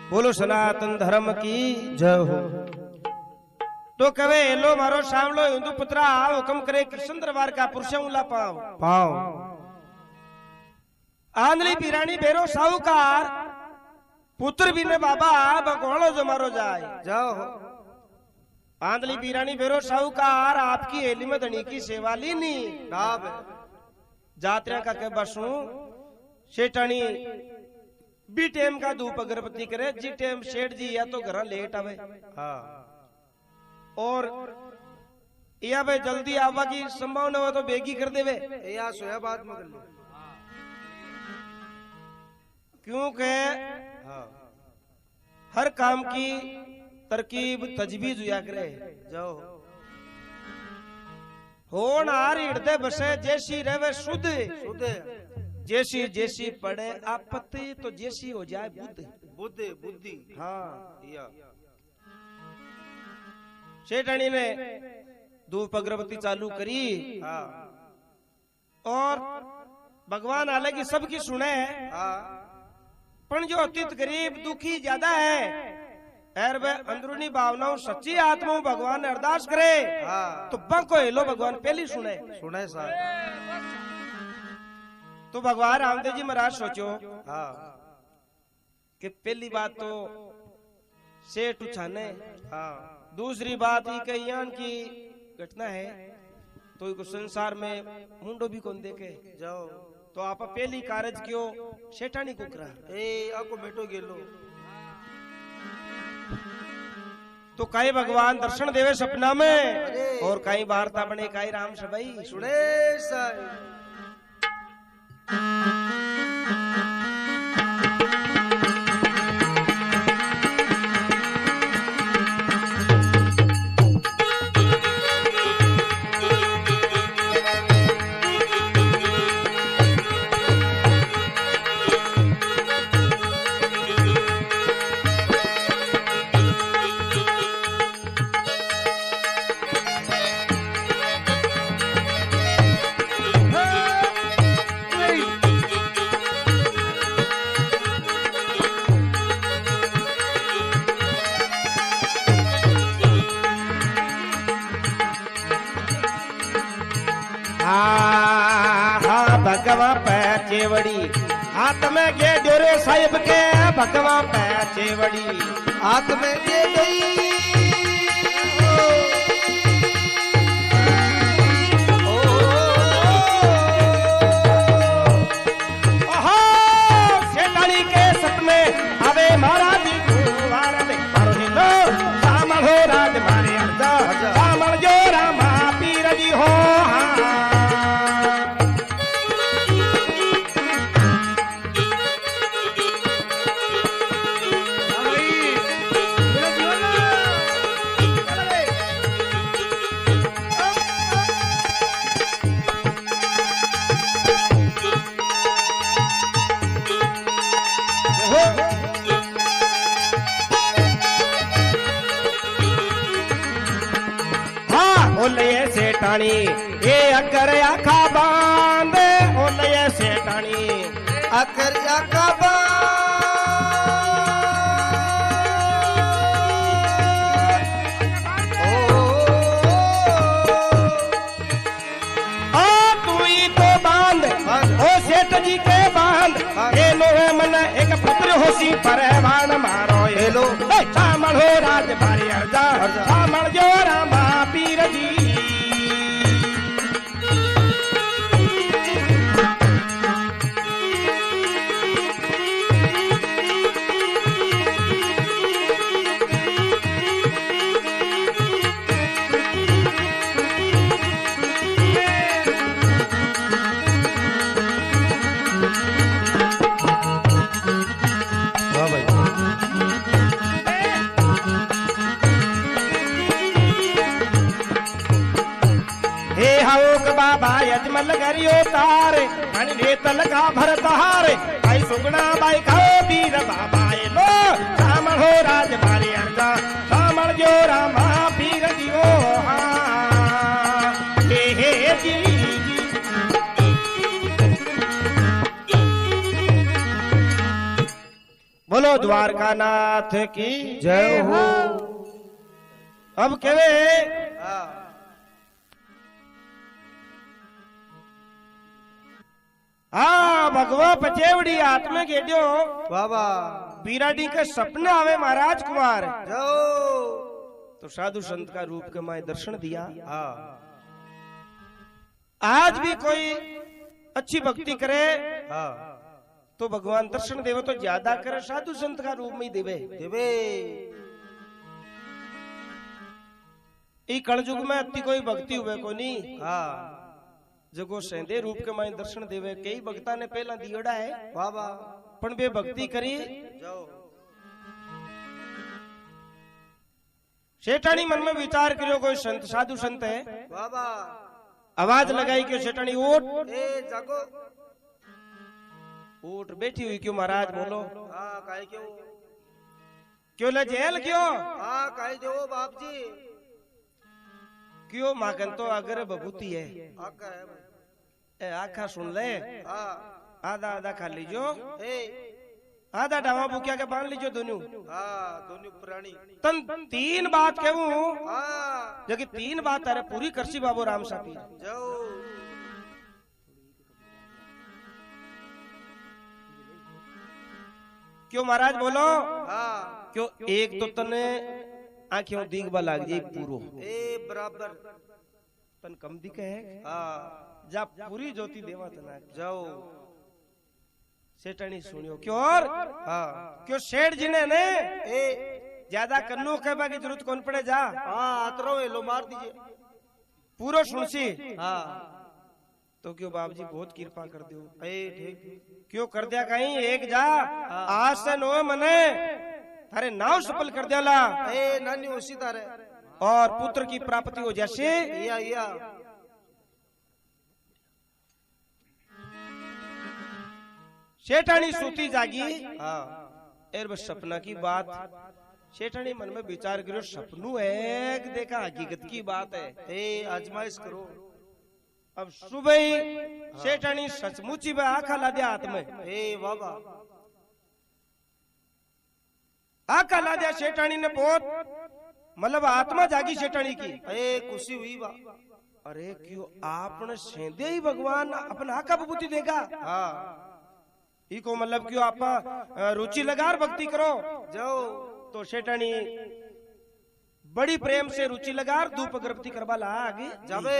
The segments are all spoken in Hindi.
बोलो सनातन धर्म की जय हो। तो कवे लो मारो शामलो हिंदू पुत्रा हुक्म करे कृष्ण दरबार का पुरुषों पाओ पाओ आंधली पीरानी बेरो साहूकार पुत्र भी ने बाबा भगवानो जो मारो जाए जाओ। आंधली पीरानी बेरो साहूकार आपकी हेली में धनी की सेवा ली नहीं जात्रा का के बसू शेटानी बी टेम का धूप अगरबत्ती करे जी टेम शेठ जी या तो घर लेट आवे हाँ और या भाई जल्दी आवा की संभावना हो तो बेगी कर देवे या सोया बात में कर ले क्योंकि हाँ हर काम की तरकीब तजवीज हुआ करे जाओ होन हार हृदय बसे जैसी रहे शुद्ध शुद्ध जैसी जैसी पड़े आपत्ति तो जैसी हो जाए बुद्ध बुद्ध बुद्धि हाँ या शेठानी ने धूप अगरबत्ती चालू करी हाँ और भगवान हालांकि सबकी सुने हाँ पर जो अतीत गरीब दुखी ज्यादा है एर वे अंदरूनी भावनाओं सच्ची आत्माओं भगवान ने अरदास करे हाँ तो बंको हेलो भगवान पहली सुने सुने साहब। तो भगवान रामदेव जी महाराज सोचो हाँ कि पहली बात तो सेठ उछाने हाँ दूसरी बात ही कहियान की घटना है तो इको संसार में मुंडो भी कौन देखे जाओ तो आप पहली कारज क्यों शेठानी को करा ए आपको बेटो गेलो तो कई भगवान दर्शन देवे सपना में और कई वार्ता बने कई राम सभाई सुने साई भगवा पैचेवड़ी हाथ में गे डोरे साहिब के भगवा पैचेवड़ी हाथ में गे गई शेठानी के सत में अबे महाराज सामल हो राज मारे सामल जो रामा पीर जी हो सेठानी ये अकर आखा बांध ओले सेठानी अकर आखा तू ही तो बांध ओ सेठ जी के बांध ये लो मन एक पुत्र होसी परवान मारो ये लो सामल हो राज बारी अर्जा सामल जो रामा पीर जी बाबा यजमल गरियो तारे अनि रेतल का भरत हारे भाई सुगना बाई खाओ वीर बाबा लो सामल हो राज मारे अर्जा सामल जो रामा पीर दियो हाँ हे जी बोलो द्वारका नाथ की जय हो। अब केवे हाँ भगवा पचेवड़ी हाथ में गेड्यो बाबा बीराडी के सपना आवे महाराज कुमार जाओ। तो साधु संत का रूप के माए दर्शन दिया। हाँ आज भी कोई अच्छी भक्ति करे हाँ तो भगवान दर्शन देवे तो ज्यादा करे साधु संत का रूप में ही देवे देवे। ई कलयुग में अति कोई भक्ति हुए को नहीं। हाँ जगो सेंदे रूप के माए दर्शन देवे कई भक्ता ने पहला दियोड़ा है बाबा पण बे भक्ति करी जाओ। शेठानी मन में विचार करियो कोई संत साधु संत है बाबा आवाज लगाई क्यों शेठानी उठ ए जागो। उठ बैठी हुई क्यों महाराज बोलो हाँ काहे क्यों क्यों ले जेल क्यों हाँ काहे जो बाप जी क्यों माकन तो अगर बबूती है आका है ए आखा सुन ले हाँ आधा आधा खा लीजो ए आधा डावा बुकिया के बांध लीजो दोनों हाँ दोनों प्राणी तन तीन बात कहूं हाँ जबकि तीन बात अरे पूरी करसी बाबू राम सापी जाओ। क्यों महाराज बोलो हाँ क्यों एक तो तने आंखों दीगबा लाग जाए पूरो ए बराबर तन कम दिखे है हाँ जा पूरी ज्योति देवा तना जाओ। सेठानी सुनियो क्यों और हाँ क्यों सेठ जी ने ए ज्यादा कन्नू कहबा की जरूरत कौन पड़े जा हाँ आतरो लो मार दीजिए पूरो सुनसी हाँ तो क्यों बाप जी बहुत कृपा कर दो ए ठीक क्यों कर दिया कहीं एक जा आज से नो मने थारे नाव सफल कर दियाला ए नानी उसी तारे और पुत्र की प्राप्ति हो जैसे या शेठानी सूती जागी हाँ एर बस सपना की बात शेठानी मन में विचार करो सपनू एक देखा हकीकत की बात है ए आजमाइश करो। अब सुबह ही शेठानी सचमुची में आखा ला दिया हाथ में ए बाबा आखा ला दिया शेठानी ने बहुत मतलब आत्मा जागी शेठानी की ए खुशी हुई बा। अरे क्यों आपने सेंदे ही भगवान अपना आका बबूती देगा हाँ इको मतलब क्यों आप रुचि लगार भक्ति करो जाओ। तो शेठानी बड़ी प्रेम से रुचि लगार धूप अगरबत्ती करवा ला आगे जाबे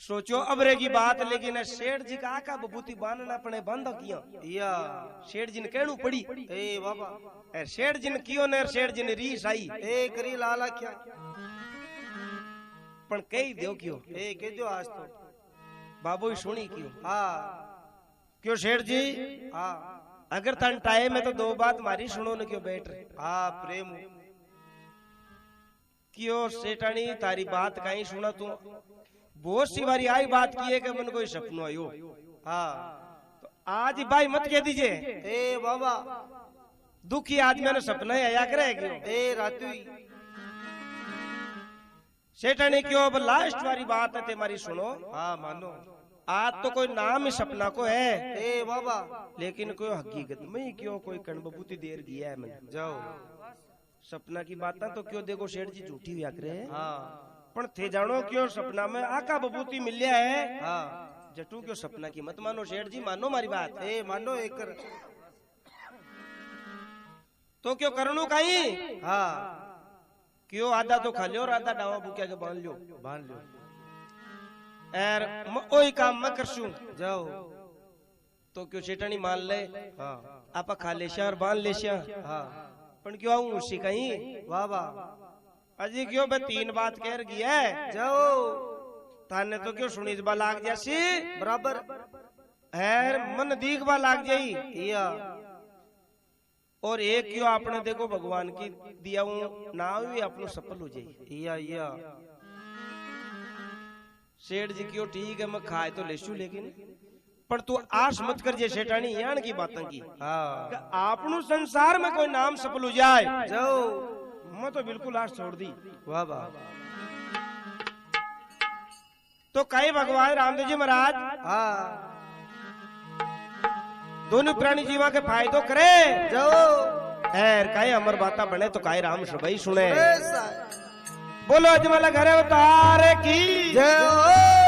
सोचो अबरे की बात लेकिन शेठ जी का आका बबूती बांधना पड़े बंद किया या शेठ जी ने कहणू पड़ी ए बाबा शेठ जी ने कियो ने शेठ जी ने रीस आई ए करी लाला क्या पण कही दो क्यों ए कह दो आज तो बाबू ही सुनी क्यों हाँ क्यों शेठ जी हाँ अगर तन टाइम है तो दो बात मारी सुनो न क्यों बैठ रहे हाँ प्रेम क्यों सेठानी तारी बात कहीं सुना तू बहुत सी बारी आई बात की है कि मन कोई सपनों आयो हाँ तो आज ही भाई मत कह दीजिए ए बाबा दुखी आदमी ने सपना ही आया करे क्यों ए रातु सेठानी क्यों अब लास्ट वाली बात है तुम्हारी सुनो हाँ मानो आज तो कोई नाम ही सपना को है ए बाबा लेकिन कोई हकीकत में ही क्यों कोई कण बबूती देर गया है मैंने जाओ। सपना की बात तो क्यों देखो शेठ जी झूठी हुआ करे हाँ पण थे जानो क्यों सपना में आका बबूती मिलिया है हाँ जटू क्यों सपना की मत मानो शेठ जी मानो मारी बात ए मानो एक कर तो क्यों करनू कहीं हाँ क्यों आधा तो खा लियो और आधा डावा बुकिया के बांध लियो बांध लो एर ओही काम मैं करसूं जाओ। तो क्यों शेठानी मान ले हाँ आपा खा लेशा और बांध लेशा हाँ पण क्यों आऊं उसी कहीं बाबा अजी क्यों बे तीन बात कह रही है जाओ। थाने तो क्यों सुनी बा लाग जैसी बराबर है मन दीख बा लाग जाई या और एक क्यों आपने देखो भगवान की दिया हूं ना भी अपनो सफल हो जाए या सेठ जी क्यों ठीक है मैं खाए तो लेशू लेकिन पर तू आस मत कर जे सेठानी यान की बातें की हाँ आपनु संसार में कोई नाम सफल हो जाए जाओ। मैं तो बिल्कुल आस छोड़ दी बाबा तो कई भगवान रामदेव जी महाराज हाँ दोनों प्राणी जीवा के फायदो करे जाओ एर काहे अमर बाता बने तो काहे राम सबई सुने ऐसा बोलो अजमल घर अवतार की जाओ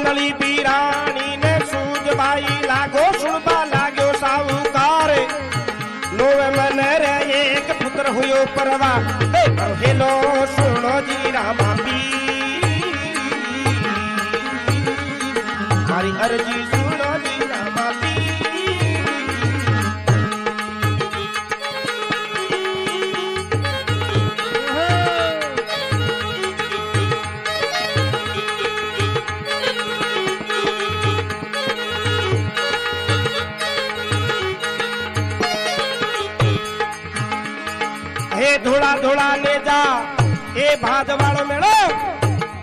नली बीरानी ने सूझ भाई लागो सुनबा लाग्यो साहूकार नोवे मन रे एक पुत्र हुयो परवा हेलो सुनो जी रामा पी मारी अर्जी सुनो जी रामा पी धोड़ा धोड़ा ले जा ए भादवाड़ो मेड़ो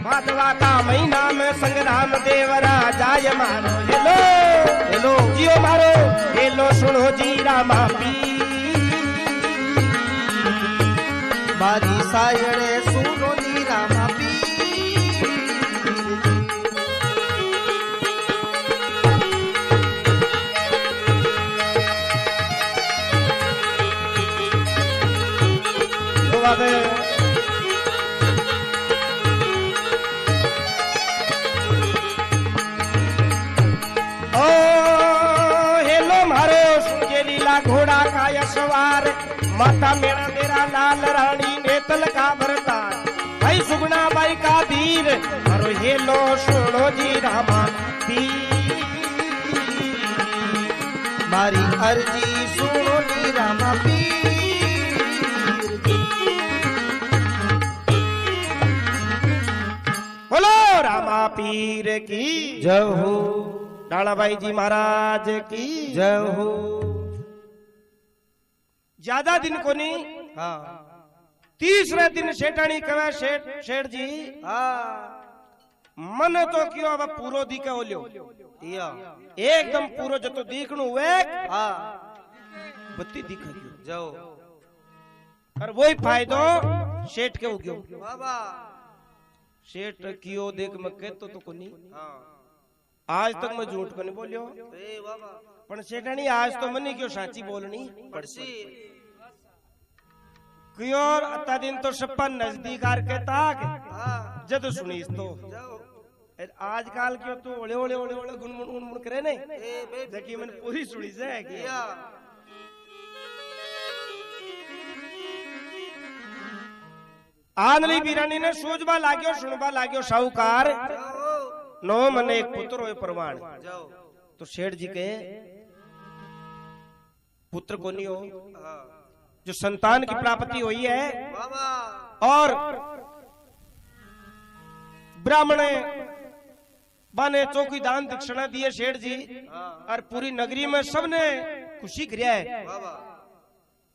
भादवा का महीना में संग्राम देवरा जाय मारो हेलो हेलो जियो मारो हेलो सुनो जी रामा पी मारी सायड़े सुनो जी रामा पी ओ हेलो मारो सुनजे लीला घोड़ा का यशवार माता मेरा तेरा लाल रानी नेतल का भरतार भाई सुगना बाई का वीर मारो हेलो सुनो जी रामा पी मारी अर्जी सुनो जी रामा पी बोलो रामा पीर की जय हो डालाबाई जी महाराज की जय हो ज्यादा दिन को नहीं हाँ तीसरे दिन सेठानी कहे सेठ जी हाँ मन तो क्यों अब पूरो दिखे होलियो या एकदम पूरो जो तो दिखणु हुए हाँ बत्ती दिख गयो जाओ और वही फायदो सेठ के हो गयो बाबा सेठ कियो देख मैं कहतो तो कोनी हाँ आज तक मैं झूठ को नहीं बोलियो ए बाबा पण सेठानी आज तो मनी क्यों साची बोलनी पड़सी क्यों अता दिन तो सप्पा नजदीक आर के ताक हाँ जद सुनीस तो जाओ आजकल क्यों तू ओले ओले ओले ओले गुनगुन गुनगुन करे नहीं ए बे देखिए मैंने पूरी सुनी से कि या आनली बीरानी ने सूझबा लाग्यो सुनबा लाग्यो साहूकार जाओ नो मने एक पुत्र होए प्रमाण जाओ तो सेठ जी के पुत्र को नहीं हो हाँ जो संतान की प्राप्ति हुई है बाबा और ब्राह्मण बाने चौकी दान दक्षिणा दिए सेठ जी हाँ और पूरी नगरी में सबने खुशी किया है बाबा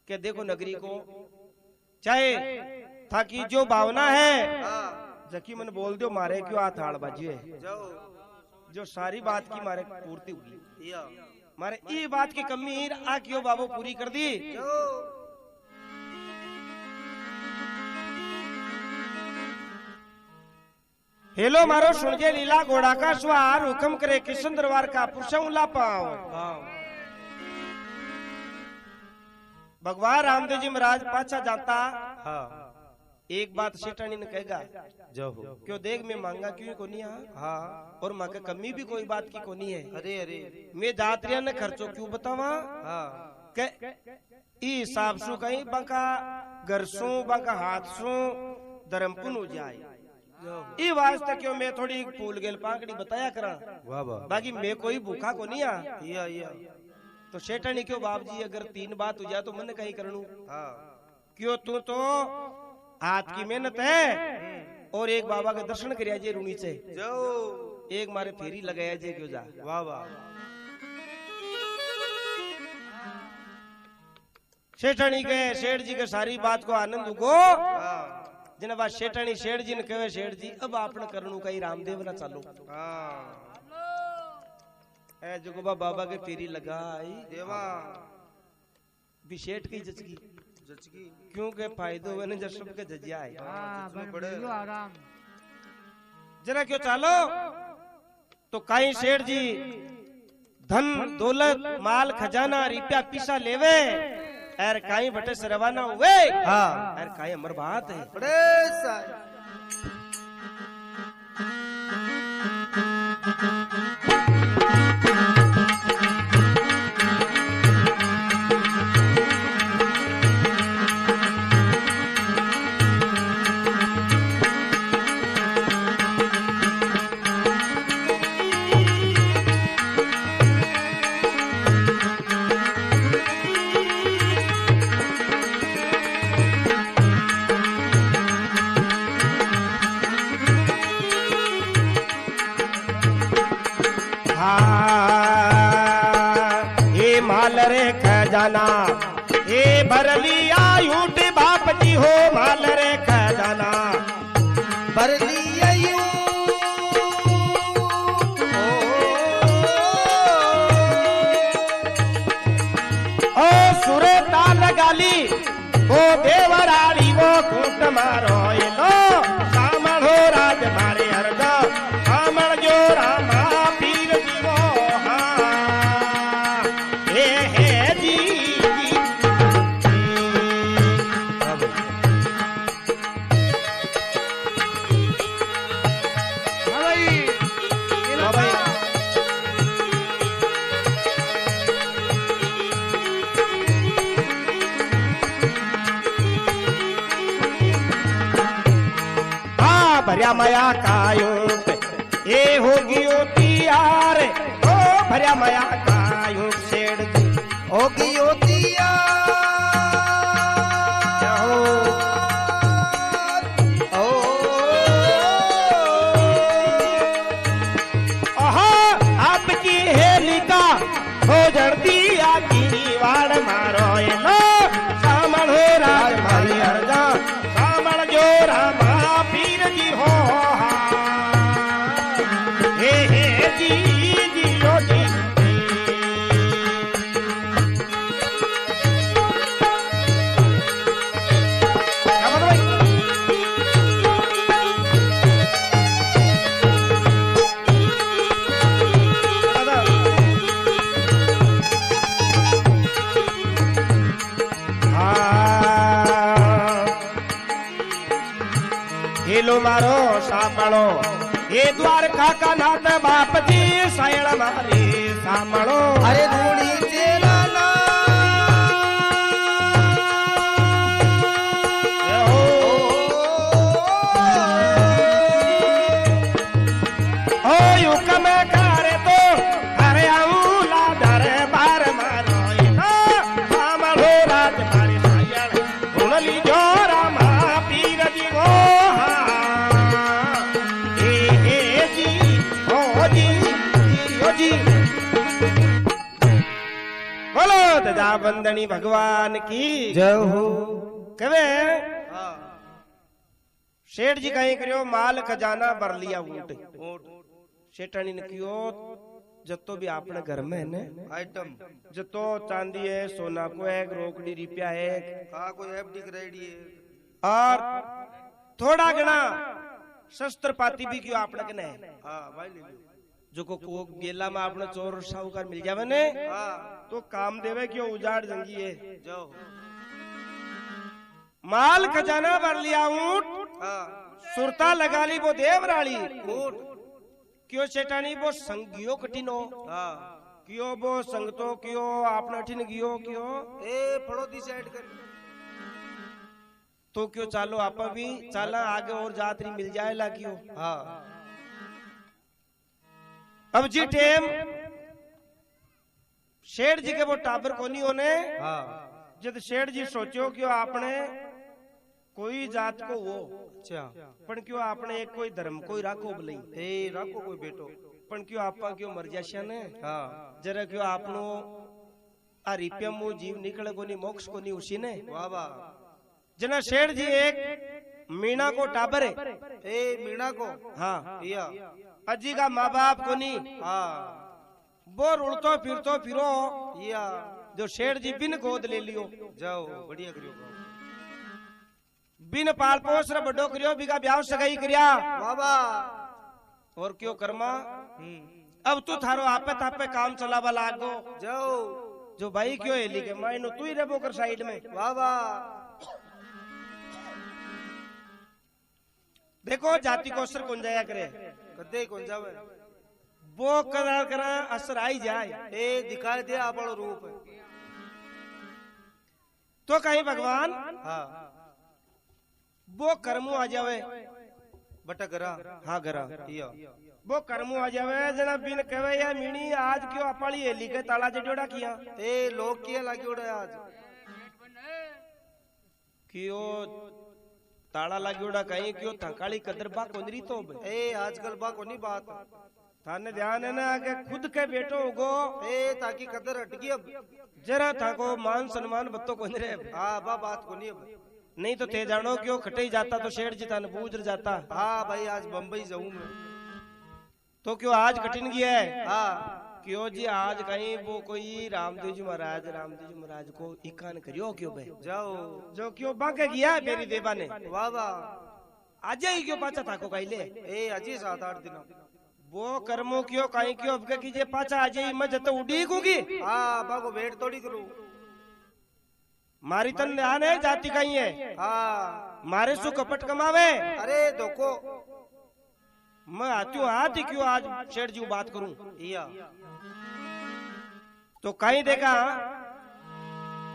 कि देखो नगरी को चाहे ताकि जो भावना है हाँ जकी मन बोल दो मारे क्यों हाथ हाड़ बाजिए जाओ जो सारी बात की मारे पूर्ति हुई या मारे ये बात की कमी आ क्यों बाबू पूरी कर दी जाओ हेलो मारो सुनजे लीला घोड़ा का सवार हुक्म करे किशन दरबार का पुरुषों ला पाओ भगवान रामदेव जी महाराज पाछा जाता हाँ एक बात सेठानी ने कहेगा जाओ क्यों देख मैं मांगा क्यों कोनी हाँ और माँ के कमी भी कोई बात की कोनी है अरे अरे मैं जात्रिया ने खर्चो क्यों बतावा हाँ के ई हिसाब सु कहीं बाका घर सु बाका हाथ सु धर्मपुन हो जाए ई वास्ते क्यों मैं थोड़ी फूल गेल पाकड़ी बताया करा वाह वाह बाकी मैं कोई भूखा को नहीं आ या तो सेठानी क्यों बाप जी अगर तीन बात हो जाए तो मन कहीं करूं हाँ क्यों तू तो हाथ की मेहनत है और एक बाबा के दर्शन करिया जे रूनी से जाओ एक मारे फेरी लगाया जे क्यों जा वाह वाह सेठानी के सेठ जी के सारी बात को आनंद को हाँ जना बात शेठानी शेठ जी ने कहे शेठ जी अब आपने करनू कहीं रामदेव ना चालो ए जुगोबा बाबा के तेरी लगाई देवा भी शेठ की जचगी क्योंकि फायदो हुए जब सबके जजिया है आराम जरा क्यों चालो तो कहीं शेठ जी धन दौलत माल खजाना रुपया पीसा लेवे एर कहीं बटे से रवाना हुए एर कहीं अमर बात है बड़े सारे माल रे खजाना ए भरलिया यूट बाप जी हो माल रे खजाना भरलिया ओ सुरता लगाली वो देवराली वो कूट मारो लो सामण हो राज मारे अर्जा सामण जो रामा पीर जीवो भरिया माया कायो ये होगी तियार ओ भरिया माया कायो शेर जी होगी होतिया आपकी हेलिका हो जड़ती आकी वाड़ मारो ये लो सामण हो राज मारी अर्जा सामण जो रामा पीर जी हो हे जी जी लो जी हेलो मारो सामणो ये द्वारका का नाथ बाप जी सायण मारे सामणो अरे धूड़ी तेरा ना ओ युग में करे तो अरे आऊला दरबार मारो ये ना सामणो राज मारे सायण उनली जो रामा पीर जी वो बोलो तजा बंदनी भगवान की जय हो कवे शेठ जी कहीं करियो माल खजाना भर लिया ऊंट शेठानी ने कियो जतो भी आपने घर में है ने आइटम जतो चांदी है सोना को है रोकड़ी रुपया है कोई एफडी कराईडी है और थोड़ा घना शस्त्र पाती भी क्यों आपने के ने भाई ले लो जो को गेला में आपने चोर साहूकार मिल जावे ने तो काम देवे क्यों उजाड़ जंगी है जाओ माल खजाना भर लिया ऊंट सुरता लगा ली वो देवराली ऊंट क्यों सेठानी वो संगियो कठिनो क्यों वो संगतो क्यों आपने ठिन गियो क्यों ए फड़ो डिसाइड कर तो क्यों चालो आप भी चाला आगे और जातरी मिल जाए ला क्यों अब जी टेम शेठ जी के वो टाबर कोनी होने जब शेठ जी सोचो क्यों आपने कोई जात को वो अच्छा पण क्यों आपने एक कोई धर्म कोई राखो भले ए राखो कोई बेटो पण क्यों आपा क्यों मर जाशा ने जरा क्यों आपनो आ रिप्यम जीव निकले कोनी मोक्ष कोनी उसी ने वाह वाह जना शेठ जी एक मीणा को टाबर है। ए मीणा को हाँ या अजी का माँ बाप को नहीं। हाँ वो रुड़तो फिरतो फिरो या जो शेठ जी बिन गोद ले लियो। जाओ बढ़िया करियो बिन पाल पोस रे बड़ो करियो बिगा ब्याह सगाई करिया बाबा और क्यों कर्मा। अब तू थारो आपे तापे काम चलावा लागो। जाओ जो भाई क्यों हेली के मायनो तू ही रे बोकर साइड में। बाबा देखो जाति को असर कौन जाया करे कदे कौन जावे वो करा करा असर आई जाए। ए दिखाई दे आपड़ो रूप तो कहीं भगवान हाँ वो कर्मू आ जावे बटा करा हाँ गरा या वो कर्मू आ जावे जना बिन कहे या मीणी आज क्यों अपाली हेली के ताला जड़ोड़ा किया। ए लोग किया लागी उड़े आज क्यों ताला लागी कहीं क्यों थकाली कदर बा कोंदरी तो ए आजकल बा कोनी बात थाने ध्यान है ना कि खुद के बेटो होगो ए ताकि कदर हटगी अब जरा थाको मान सम्मान बत्तो कोंदरे। हाँ बा बात कोनी अब नहीं तो थे जानो क्यों खटे जाता तो शेठ जी थान बूझ जाता। हाँ भाई आज बम्बई जाऊं मैं तो क्यों आज कठिन गया है। हाँ क्यों जी आज कहीं वो कोई रामदेव जी महाराज को इकान करियो क्यों भाई जाओ जो क्यों बांके गया मेरी देवा ने वाह वाह आज ही क्यों पाचा था को कहिले ए अजी 7-8 दिन वो कर्मों क्यों कहीं क्यों अब के कीजिए पाचा आज ही मैं जब उड़ी कूगी। हाँ बा को वेट थोड़ी करूं मारी तन ध्यान है जाति कहीं है। हाँ मारे सु कपट कमावे अरे धोखो मैं आती हूँ हाथ ही क्यों आज शेठ जी बात करूं या तो कहीं देखा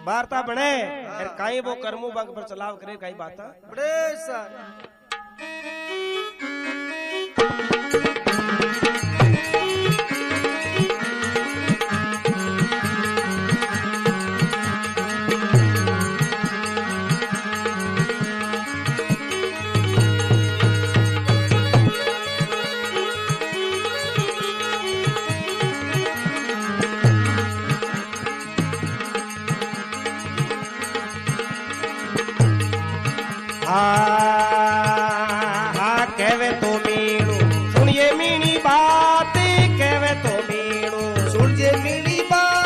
वार्ता बने और कहीं वो कर्मो बंग पर चलाव करे कहीं बात बड़े सर हाँ कहवे तो मीणू सुनिए मीणी बात कहवे तो मीणू सुन जे मीणी बात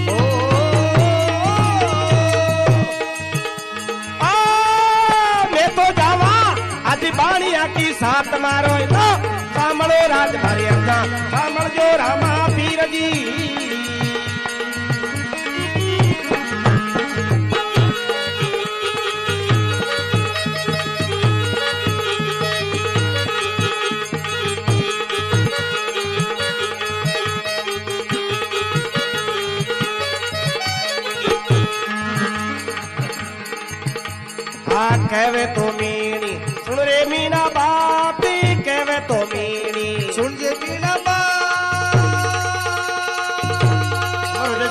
ओ मैं तो जावा आज बाणिया की साथ मारो तो सामड़ो राज भारी अपना सामड़ जो रामा पीर जी कहवे तो मीणी सुन रे मीना बात कहवे तो मीणी सुन जे मीणा बात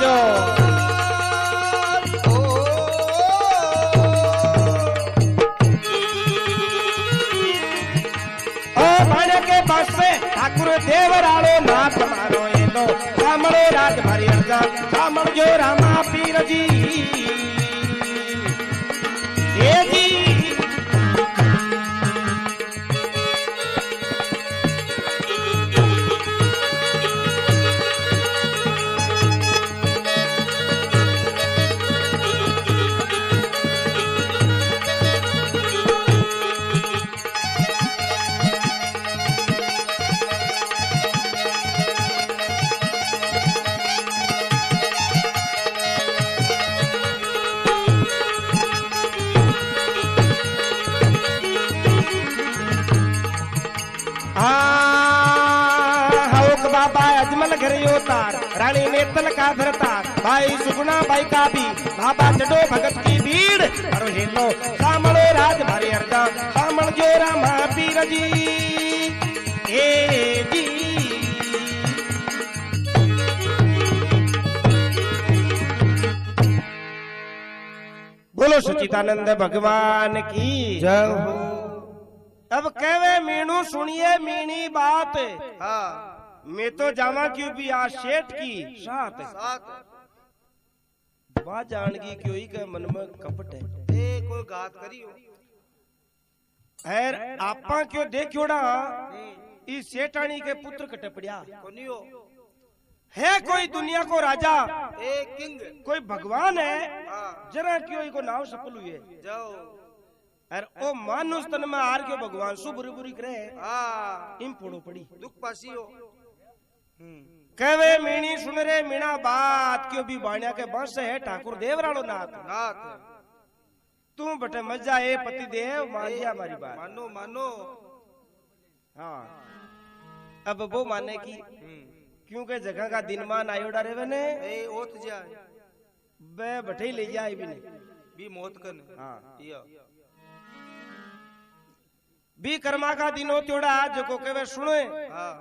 जो ओ भाने के पास से ठाकुर देवरालो नाथ मारो ये लो सामड़ो राज भरी अर्जा सामड़ जो रामा पीर जी ये जी रानी नेतल का भरतार भाई सुगुना भाई का भी बाबा चढ़ो भगत की भीड़ और हेलो सामड़ो राज भारी अर्जा सामण जो रामा पीर जी ए जी बोलो सच्चिदानंद भगवान की जय हो। अब कहवे मीनू सुनिए मीणी बात हाँ मैं तो जावा क्यों भी आज शेठ की साथ वह जानगी क्यों ही के मन में कपट है। ए कोई गात करियो हैर आपा क्यों देखियोड़ा इस सेठानी के पुत्र कटे पड़िया कोनियो है कोई दुनिया को राजा ए किंग कोई भगवान है हां जरा क्यों को नाव सफल हुए जाओ अर ओ मानुष तन में आर क्यों भगवान सु बुरी बुरी करे हां इम फोड़ो पड़ी दुख पासियो कहवे मीणी सुन रे मीणा बात क्यों भी बाणिया के बंश है ठाकुर देवरालो नाथ नाथ तू बटे मजा ए पति देव मान लिया हमारी बात मानो मानो हाँ अब वो माने की क्योंकि जगह का दिन मान आयोडा रेवे ने ए ओत जाए बे बठे ले जाए भी नहीं बी मौत कन हाँ या भी कर्मा का दिन हो त्योड़ा जो को कहवे सुने हां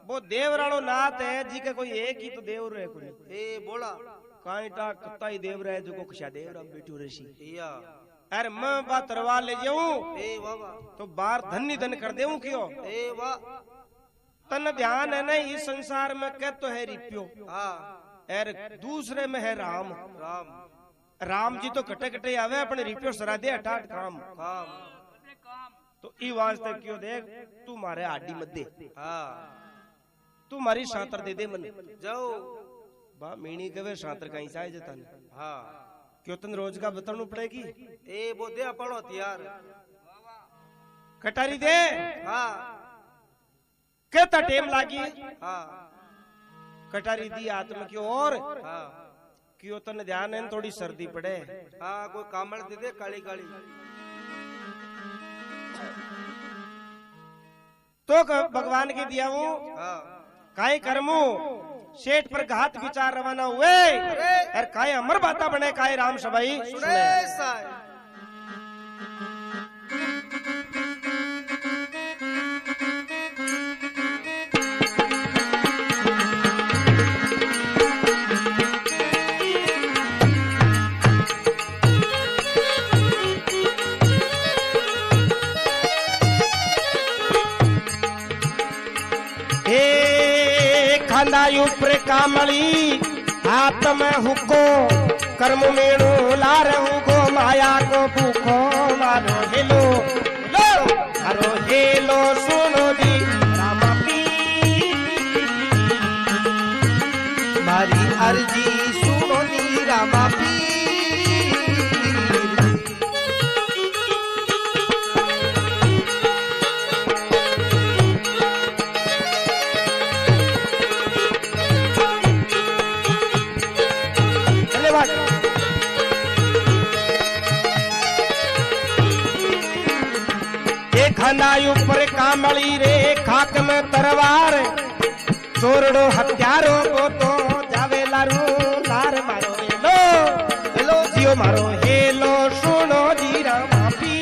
वो देवरालो नाथ है जी के कोई एक ही तो देव रहे कोई ए बोला कांटा कत्ता ही देव रहे जो को कशा देव राम बैठो ऋषि या अरे मैं बा तरवार ले जाऊं ए वाह तो बार धन ही धन कर देऊं क्यों ए वाह तन ध्यान है नहीं इस संसार में कह तो है रिप्यो हां और दूसरे में है राम राम राम जी तो कटे कटे आवे अपने रिप्यो सरा दे अठाट काम काम तो ई वास्ते क्यों देख तू मारे आडी मत दे हां तू मारी शांतर दे दे मने जाओ बा मीणी कवे शांतर कहीं से आए जता हां क्यों तन रोज का बतानु पड़ेगी ए वो दे पड़ो यार कटारी दे हां कहता टेम लागी हां कटारी दी आत्म की और हां क्यों तन ध्यान है थोड़ी सर्दी पड़े हां कोई कामड़ दे दे काली काली तो भगवान के दिया हूं हां काई करमू सेठ पर घात विचार रवाना हुए और काय अमर बाता बने काय राम सभाई सुने साय खांदा ऊपर कामली हाथ में हुको कर्म मेणु लारू गो माया को भूखो मारो हेलो मारो हेलो सुनो जी रामा पी मारी अर्जी सुनो नी रामा पी खाना ऊपर कामली रे खाक में तरवार चोरड़ो हत्यारो को तो जावे लारू लार मारो हेलो हेलो जियो मारो हेलो सुनो जी रामा पी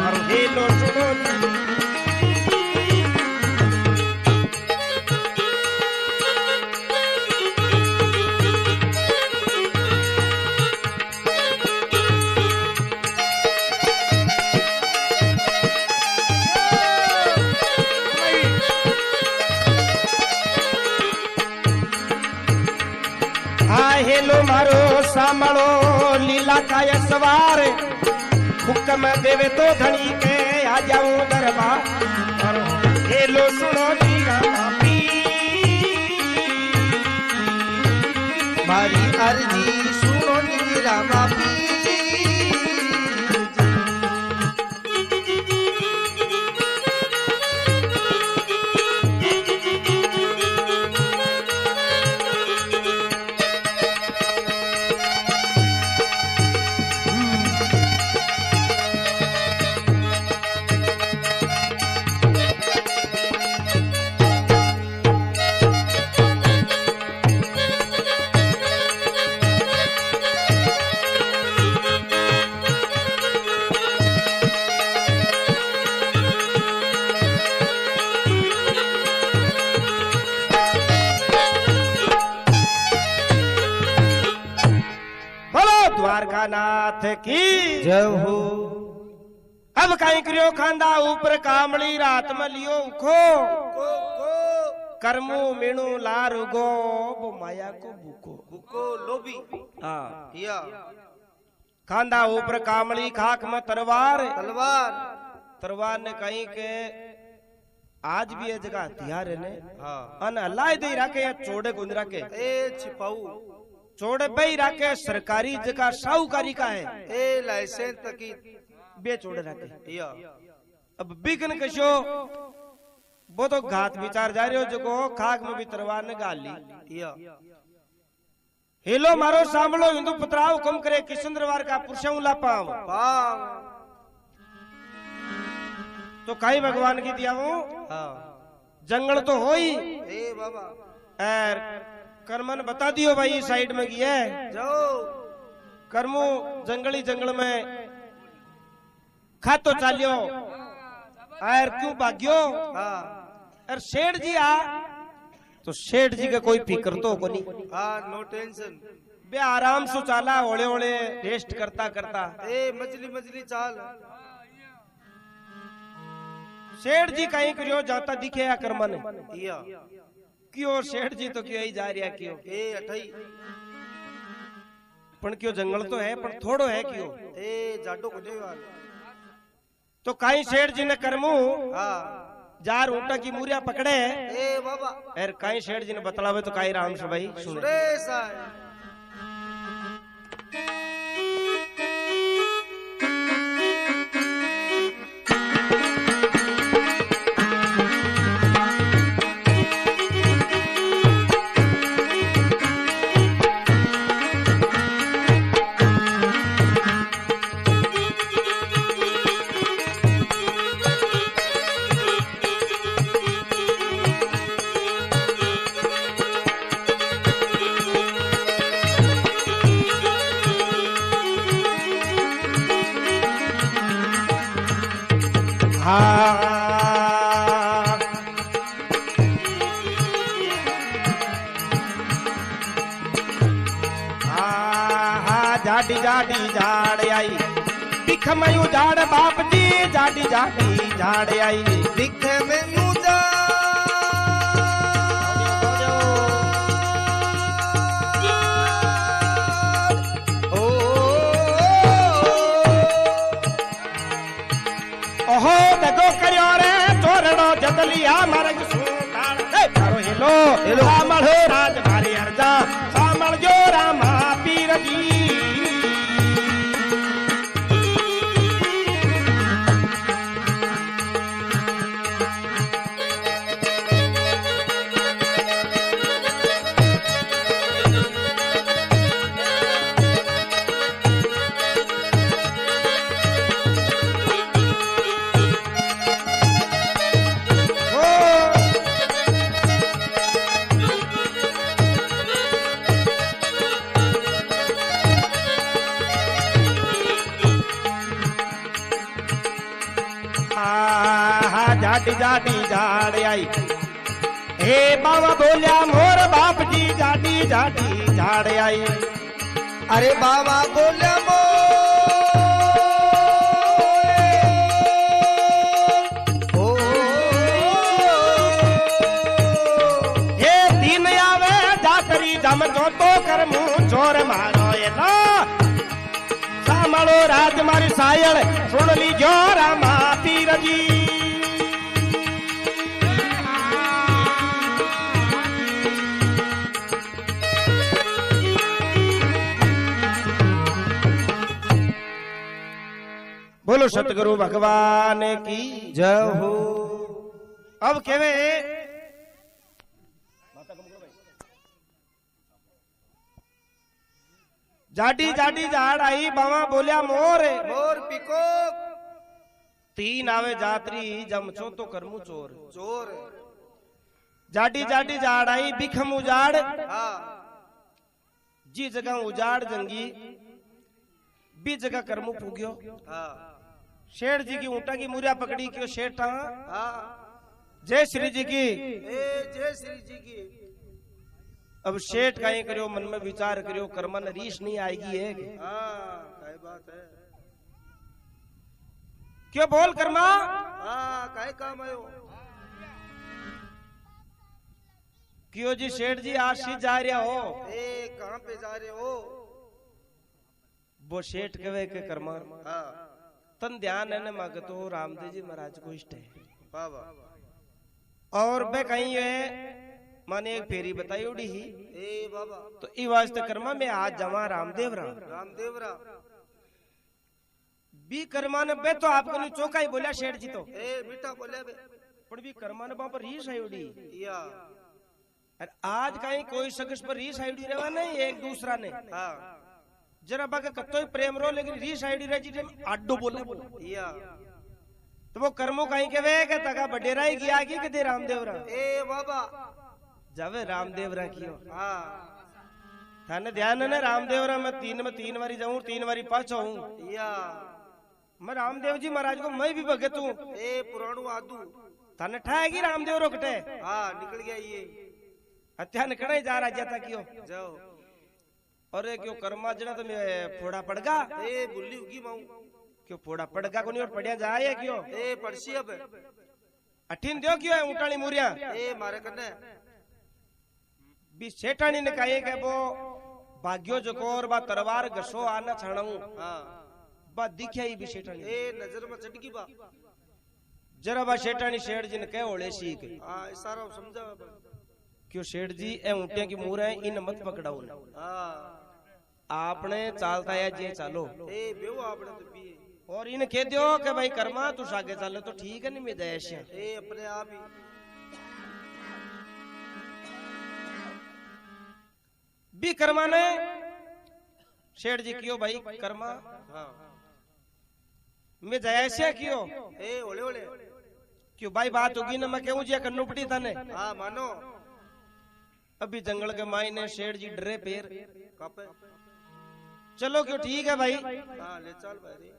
मारो हेलो सुनो जी हेलो मारो सामलो लीला का सवार हुक्म देवे तो धनी के आ जाऊं दरबार हेलो सुनो जी रामा पी मारी अर्जी सुनो नी रामा पी द्वारकानाथ की जय हो अब कहीं क्रियो खांदा ऊपर कामली रात में लियो उखो कर्मो मीणु लार गो वो माया को भूको भूको लोभी हाँ या खांदा ऊपर कामली खाक में तलवार तलवार तलवार ने कहीं के आज भी ये जगह हथियार है ने हाँ अन अल्लाह दे राके या चोड़े गुंद राके ए छिपाऊ चोड़े बई राके सरकारी जगह साहूकारी का है ए लाइसेंस तकी बे चोड़े राके या अब बिगन कशो वो तो घात विचार जा रहे हो जो खाक में भी तलवार ने गाल ली या हेलो मारो सांभलो हिंदू पुत्राव हुक्म करे किशनद्रवार का पुरुषौला पाव पाव तो काई भगवान की दिया वो हाँ जंगल तो हो ही ए बाबा और कर्मन बता दियो भाई इस साइड में किया है जाओ कर्मो जंगली जंगल में खा तो चालियो और क्यों भाग्यो हाँ और सेठ जी आ तो सेठ जी का कोई फिक्र तो को नहीं हाँ नो टेंशन बे आराम से चाला ओले ओले रेस्ट करता करता ए मछली मछली चाल सेठ जी कहीं करियो जाता दिखे या कर्मन या क्यों सेठ जी तो क्यों ही जा रहा क्यों ए अठई पण क्यों जंगल तो है पर थोड़ो है क्यों ए जाडो को वाल तो कहीं सेठ जी ने कर्मू हाँ जार ऊँटा की मूरिया पकड़े ए बाबा और कहीं सेठ जी ने बतलावे तो कहीं राम से भाई सुने सुरेश आए जाडी जाडी झाड़ आई दिख मयू झाड़ बाप जी जाडी जाडी झाड़ आई दिख मैनू जा ओ ओहो दगो करियो रे चोरड़ो जदलिया मरग सुताड़ मारो हेलो हेलो सामल हो राज भारी अर्जा सामल जो रामा पीर जी जाडी जाडी झाड़ आई हे बाबा बोलिया मोर बाप जी जाडी जाडी झाड़ आई अरे बाबा बोले मो ओ हे दिन आवे जातरी जम जो तो कर मुंह चोर मारो ये ना सामलो राज मारी सायल सुन ली जो रामा पीर जी बोलो सतगुरु भगवान की जय हो अब केवे जाडी जाडी झाड़ आई बावा बोलिया मोर मोर पिको तीन आवे जातरी जमचो तो करमू चोर चोर जाडी जाडी झाड़ आई बिखम उजाड़ हाँ जी जगह उजाड़ जंगी बी जगह करमू पूग्यो हाँ शेठ जी की ऊँटा की मुरिया पकड़ी क्यों शेठ हाँ जय श्री जी की ए जय श्री जी की अब शेठ कहीं करियो मन में विचार करियो कर्मन रीस नहीं आएगी है हाँ काय बात है क्यों बोल कर्मा हाँ काय काम आयो क्यों जी सेठ जी आशीष जा रहे हो? ए कहां पे जा रहे हो? वो सेठ कहे के कर्मा हाँ तन ध्यान है न मांगतो रामदेव जी महाराज को इष्ट है। बाबा और मैं कहीं है माने एक फेरी बताई उड़ी ही ए बाबा तो ई वास्ते कर्मा में आज जमा रामदेव राम रामदेव रा बी कर्मा ने बे तो आपको नहीं चौका ही बोला सेठ जी तो ए बेटा बोले बे पर भी कर्मा ने पर रीस आई उड़ी या और आज कहीं कोई शख्स पर रीस आई उड़ी रहा नहीं एक दूसरा ने हाँ जरा बाके कत्तो ही प्रेम रो लेकिन रीस आई उड़ी रही जी आडो बोला या तो वो कर्मो कहीं के वे के तका बडेरा ही गया की के रामदेव रा ए बाबा जावे रामदेव रा कियो हाँ थाने ध्यान है ना रामदेव रा मैं तीन बारी जाऊं 3 बारी पाछो हूं या मैं रामदेव जी महाराज को मैं भी भगत हूं ए पुराणु आदू थाने ठाएगी रामदेव रोकटे हाँ निकल गया ये हत्या निकल ही जा रहा जाता क्यों जाओ अरे क्यों कर्मा जना तो मैं फोड़ा पड़गा ए बुल्ली उगी माऊ क्यों फोड़ा पड़गा को नहीं और पड़िया जाए क्यों ए पड़सी अब अठीन दो क्यों है ऊटानी मुरिया ए मारे कने बी सेठानी ने कहे के वो भाग्यो जकोर बा तलवार घसो आना छाणऊ हाँ बा दिख्या ही भी सेठानी ए नजर में चटकी बा जरा बा सेठानी शेठ जी ने कहे ओले सीख हाँ इशारा समझा क्यों सेठ जी ए ऊंटिया की मुर है इन मत पकड़ाओ ना हाँ आपने चालता है जे चालो ए बेव आपने तो पिए और इन कह दियो कि भाई कर्मा तू आगे चलो तो ठीक है नहीं मैं जयश्या ए अपने आप ही भी कर्मा ने शेठ जी क्यों भाई कर्मा हाँ मैं जयश्या क्यों ए ओले ओले क्यों भाई बात होगी ना मैं कहूँ जी कन्नू पटी थाने हाँ मानो अभी जंगल के माई ने शेठ जी डरे पैर कापे चलो क्यों ठीक है भाई हाँ ले चल भाई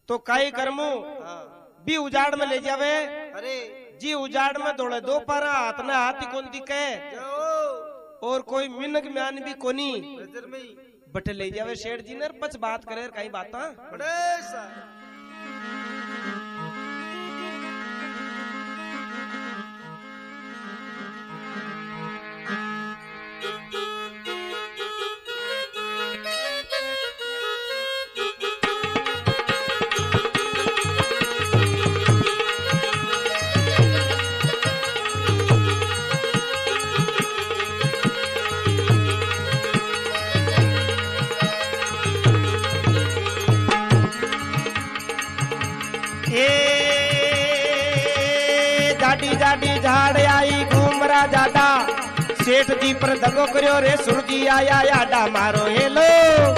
तो काई कर्मू हाँ भी उजाड़ में ले जावे अरे जी उजाड़ में दौड़े दो पारा हाथ ना हाथी कौन दिखे जाओ और कोई मिनक म्यान भी कोनी नजर में ही बटे ले जावे शेठ जी ने पच बात करे कई बाता बड़े सा जाडी झाड़ आई घूमरा जाडा सेठ जी पर दगो करियो रे सुरजी आया याडा मारो हेलो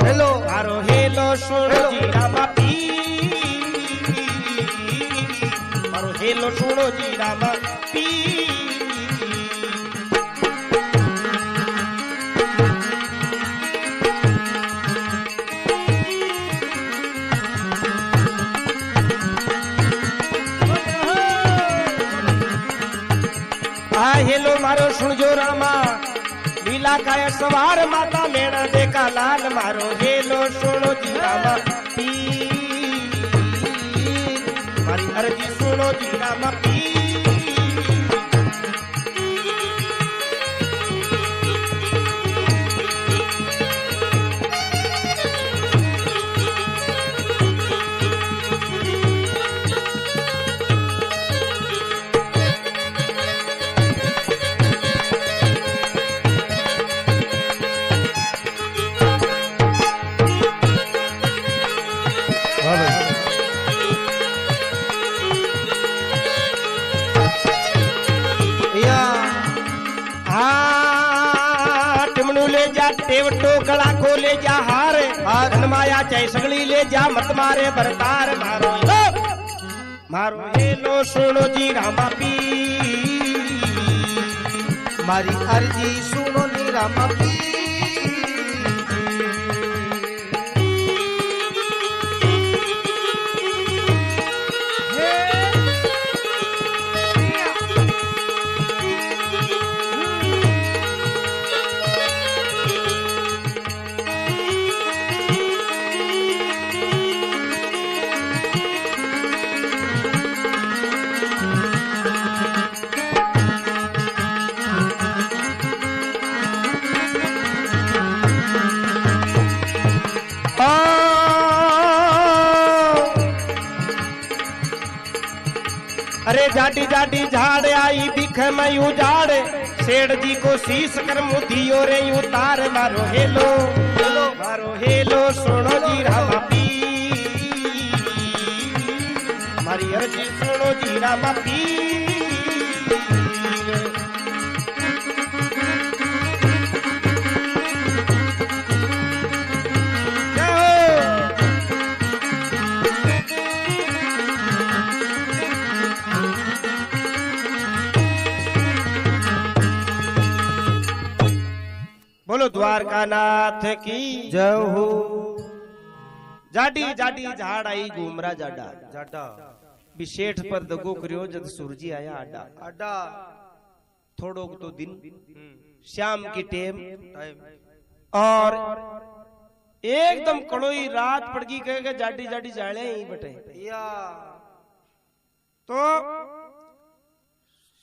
हेलो मारो हेलो सुनो जी रामा पी मारो हेलो सुनो जी रामा पी हेलो मारो सुनजो रामा लीला का सवार माता मेणा देखा लाल मारो हेलो सुनो जी रामा पी मारी अर्जी सुनो जी रामा पी टेव टोकड़ा को ले जा हार माया चाहे सगली ले जा मत मारे बरतार मारो मारो हेलो सुनो जी रामा पी मारी अर्जी सुनो नी रामा पी अरे जाडी जाडी झाड़ आई बिख में उजाड़ सेठ जी को शीश कर मुदियो रे उतार मारो हेलो मारो हेलो सुनो जी रामा पी मारी अर्जी सुनो जी रामा पी बोलो द्वारका नाथ की जय हो। जाडी जाडी झाड़ आई घूमरा जाडा जाटा बिशेठ पर दगो करियो जद सूरजी आया आडा आडा थोड़ो तो दिन शाम की टेम टाइम और एकदम कड़ोई रात पड़ गई कहेगा जाडी जाडी जाड़े ही बटे या तो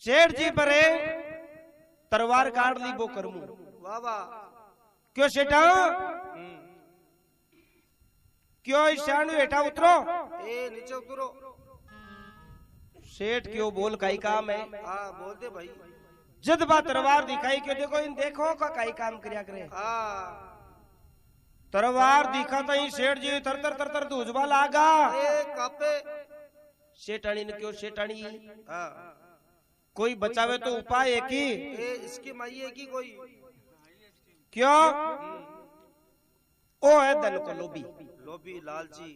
शेठ जी परे तरवार काट ली वो करमू बाबा क्यों सेठा क्यों ईशानु हेठा उतरो ए नीचे उतरो सेठ क्यों बोल काई काम है हाँ बोल दे भाई जद बात तरवार दिखाई क्यों देखो इन देखो का काई काम करया करे हाँ तरवार दिखा तो सेठ जी तर तर तर तर दूजवा लागा ए कापे सेठानी ने क्यों सेठानी हाँ कोई बचावे तो उपाय है की ए इसकी माई है की कोई क्यों ओ है धन को लोभी लोभी लालची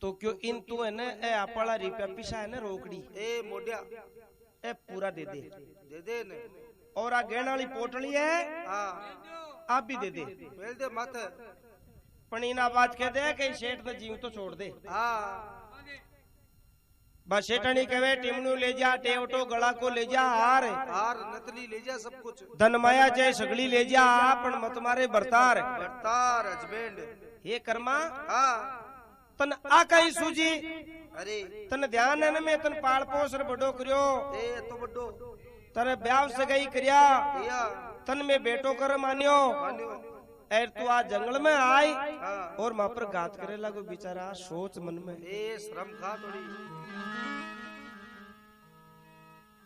तो क्यों इन तू है ना ए आपला रिपया पिसा है ना रोकड़ी ए मोडिया ए पूरा दे दे ने और आ गहना वाली पोटली है हाँ आप भी दे मेल दे मत पण इन आवाज कह दे कि सेठ ने जीव तो छोड़ दे हाँ बस सेठानी कहे टिमनू ले जा टेवटो गला को ले जा हार हार नतली ले जा सब कुछ धन माया जय सगली ले जा पण मत मारे बरतार बरतार हस्बैंड हे कर्मा हाँ तन आ कहीं सूजी अरे तन ध्यान है न में तन पाल पोस रे बड़ो करियो ए तो बड्डो तन ब्याह से गई करिया या तन में बेटो कर मान्यो मान्यो एर तू आ जंगल में आई हाँ और मां पर घात करे लागो बेचारा सोच मन में ए श्रम खा थोड़ी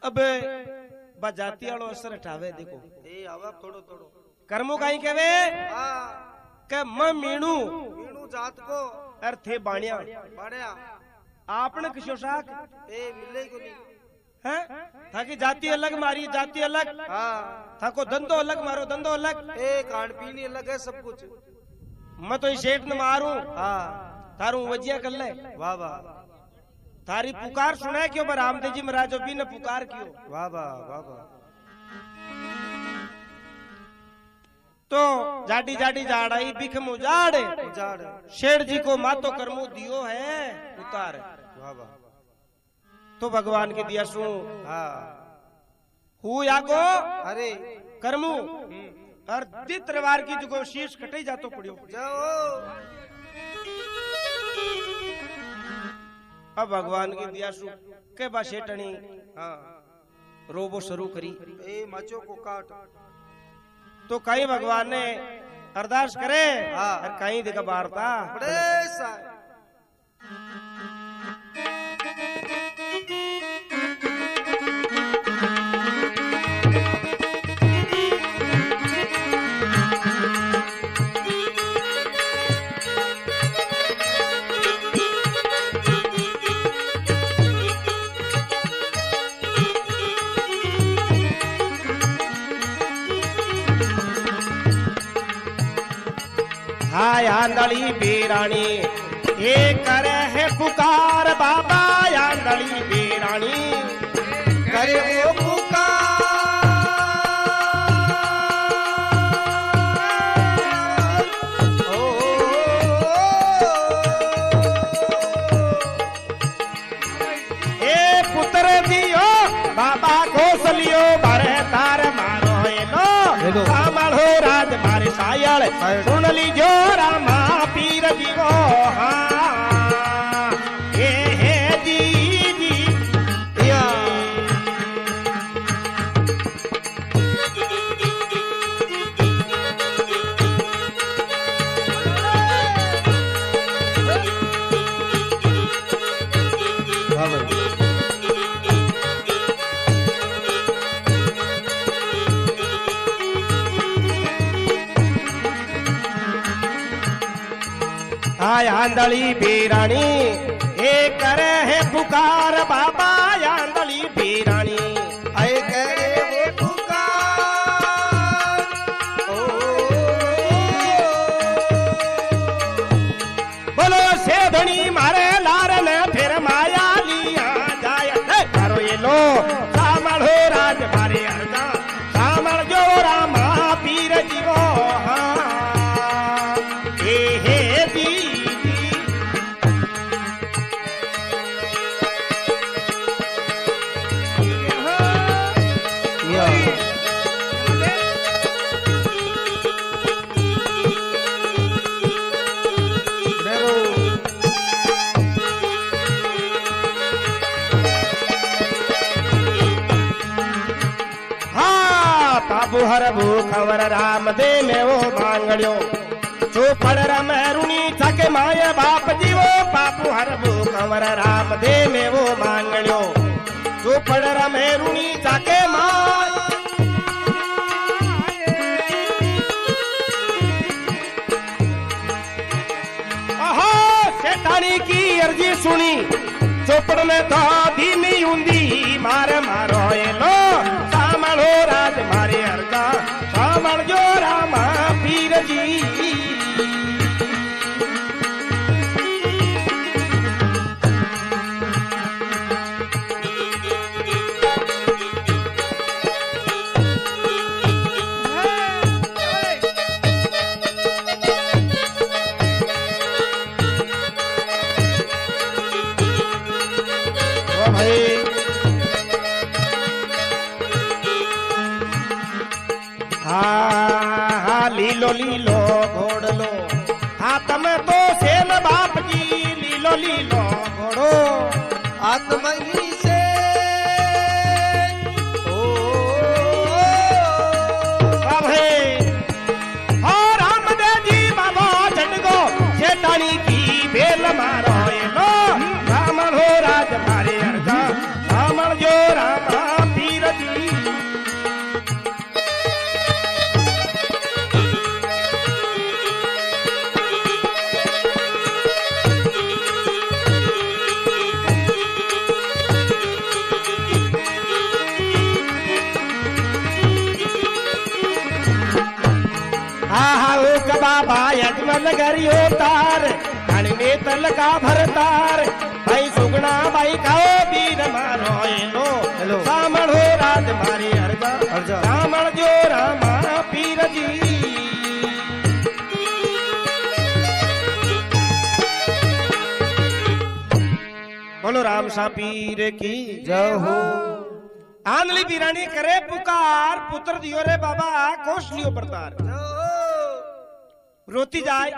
अब बजाती वालो असर हटावे देखो ए आवा थोड़ो थोड़ो कर्मो काई कहवे हाँ के म मीणू मीनू जात को अर थे बाणिया बढ़िया आपने किशो शाक ए मिले को नहीं हैं थाकी जाति अलग मारी जाति अलग हाँ थाको धंधो अलग मारो धंधो अलग ए खान पीनी अलग है सब कुछ मैं तो इस शेठ न मारूं हाँ थारू वजिया कर ले वाह वाह थारी पुकार सुना क्यों पर रामदेव जी महाराज भी ने पुकार क्यों वाह वाह वाह वाह तो जाडी जाडी झाड़ाई बिख मुजाड़ उजाड़ शेठ जी को मातो कर्मो दियो है उतार वाह वाह तो भगवान के दिया सु हाँ हु यागो अरे कर्मू और दित्रवार की जो शीश कटे जातो पड़ियो जाओ अब भगवान की दिया सु के बा शेटणी हाँ रोबो शुरू करी ए मचो को काट तो कहीं भगवान ने अरदास करे हाँ। और कहीं देखा वार्ता बड़े सा हाय आंधली बेरानी ये करे है पुकार बाबा आंधली बेरानी करे वो पुकार ओ ए पुत्र दियो बाबा घोसलियो भरे तार मारो एलो सामलो राज मारे सायल सुन लीजो रामा पीर दिवो हाँ ये है जी जी या वाह भाई आंधली बीरानी ए करे है पुकार बाबा आंधली बीरानी आए करे वो पुकार ओ बोलो सेधनी मारे लार ने फिर माया लिया जाय करो ये लो सामल हो राज मारे अर्जा सामल जो रामा पीर जीवो हाँ हे दी बाबू हर भूखवर राम दे में वो मांगड़ियो चौपड़ रमरुणी थके माय बाप जी वो बाबू हर भूखवर राम दे में वो मांगड़ियो चौपड़ रमरुणी थके माय आहा सेठानी की अर्जी सुनी चौपड़ में तो धीमी उंदी मार मारो ये लो सामल हो राज मारे अर्जा सामल जो रामा पीर जी लीलो लीलो घोड़ लो हाथ में तो सेल बाप जी लीलो लीलो घोड़ो आत्मगी से ओ बाबे हो रामदेव जी बाबा झटको सेठानी की बेल मारो ये लो रामन हो राज मारे अर्जा रामन जो रामा पीर जी बाबा यजमल गरियो तार पानी में तल का भरतार भाई सुगना भाई खाओ बीर मारो लो हेलो सामण हो राज मारी अर्जा सामण जो रामा पीर जी बोलो राम सा पीर की जय हो आंधली बीरानी करे पुकार पुत्र दियो रे बाबा कोश लियो बरतार रोती जाए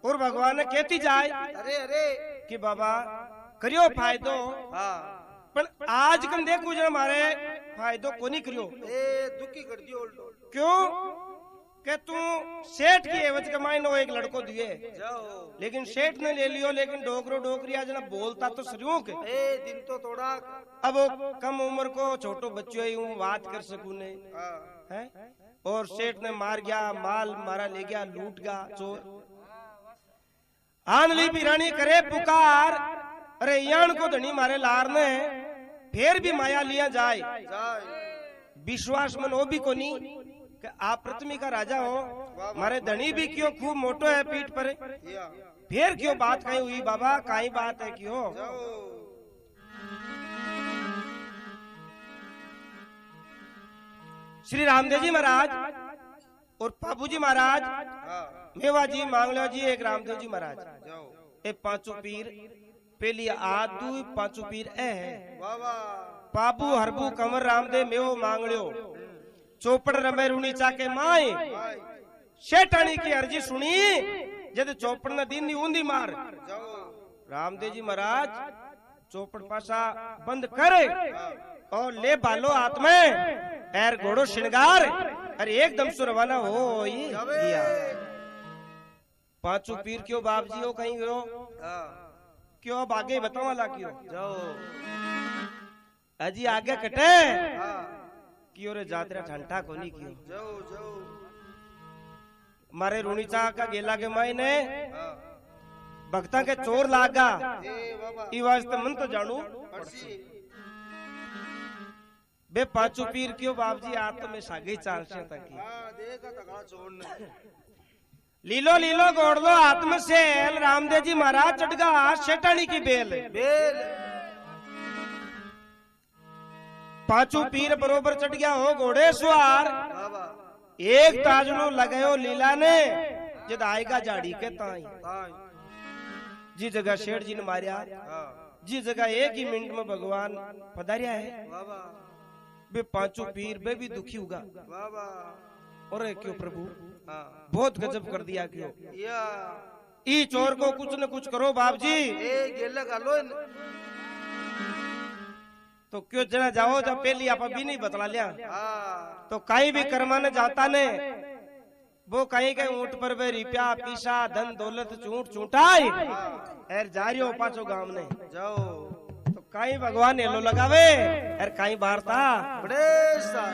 और भगवान ने कहती जाए अरे अरे कि बाबा करियो फायदो पर आज कम देखो जो हमारे फायदो को नहीं करियो दुखी कर दियो क्यों कि तू सेठ की एवज कमाई नो एक लड़को दिए लेकिन सेठ ने ले लियो लेकिन डोकरो डोकरिया जना बोलता तो सरियों के दिन तो थोड़ा अब कम उम्र को छोटो बच्चों ही हूँ बात कर सकूं ने है और सेठ ने मार गया माल मारा ले गया लूट गया चोर आंधली बीरानी करे पुकार अरे यान को धनी मारे लार ने फिर भी माया लिया जाए विश्वास मन वो भी को नहीं कि आप पृथ्वी का राजा हो मारे धनी भी क्यों खूब मोटो है पीठ पर फिर क्यों बात कहीं हुई बाबा कहीं बात है क्यों श्री रामदेव जी महाराज और बाबू जी महाराज मेवा जी मांगलो जी एक रामदेव जी महाराज एक पांचों पीर पहली आदू पांचों पीर है बाबू हरबू कंवर रामदेव मेवो मांगलो चौपड़ रमे रूनी चाके माए शेठानी की अर्जी सुनी जद चौपड़ न दिन ऊंदी मार रामदेव जी महाराज चौपड़ पासा बंद करे और ले बालो हाथ में एर घोड़ो श्रृंगार अरे एकदम से रवाना हो गया पांचों पीर क्यों बाप जी हो कहीं हो क्यों अब आगे बताओ वाला क्यों जाओ अजी आगे कटे क्यों रे जातरा ठंडा को नहीं क्यों जाओ मारे रूनीचा का गेला के मायने भक्ता के चोर लागा ए बाबा ई वास्ते मन तो जानू पड़सी बे पांचू पीर क्यों बाप जी आप तो में सागे चाल से तक हां देखा तका छोड़ने लीलो लीलो गोड़ दो आत्म से रामदेव जी महाराज चढ़गा शेटानी की बेल बेल पांचू पीर बरोबर चढ़ गया हो घोड़े सवार बाबा एक ताजनो लगायो लीला ने जद आएगा जाड़ी के ताई ताई जी जगह शेठ जी ने मारिया हां जी जगह एक ही मिनट में भगवान पधारिया है बाबा बे पांचों पीर बे भी दुखी होगा बाबा और क्यों प्रभु हां बहुत गजब कर दिया क्यों या ई चोर को कुछ न कुछ करो बाप जी ए गेला गालो तो क्यों जना जाओ जब पहली आप अभी नहीं बतला लिया हां तो कहीं भी कर्माने जाता ने वो कहीं के ऊंट पर वे रुपया पीसा धन दौलत चूंट चूंटाई एर जारियो पाछो गांव ने जाओ तो कहीं भगवान एलो लगावे एर कहीं बाहर था बड़े सा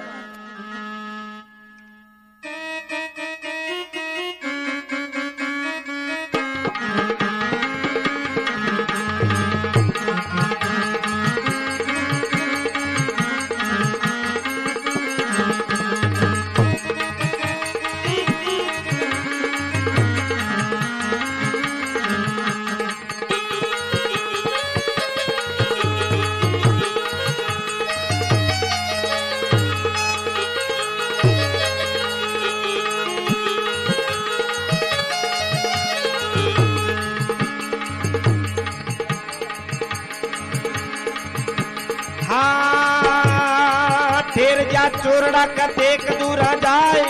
चोरड़ा का देख दूरा जाए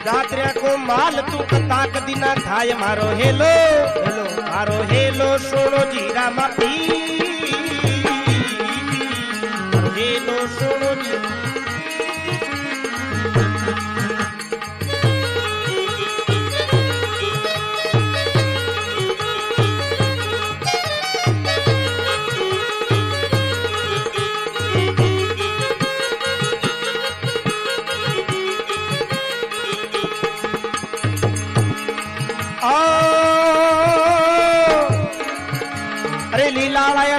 जात्रिया को माल तू ताक दिना खाए मारो हेलो हेलो मारो हेलो सोनो जीरा मापी हेलो सोनो जी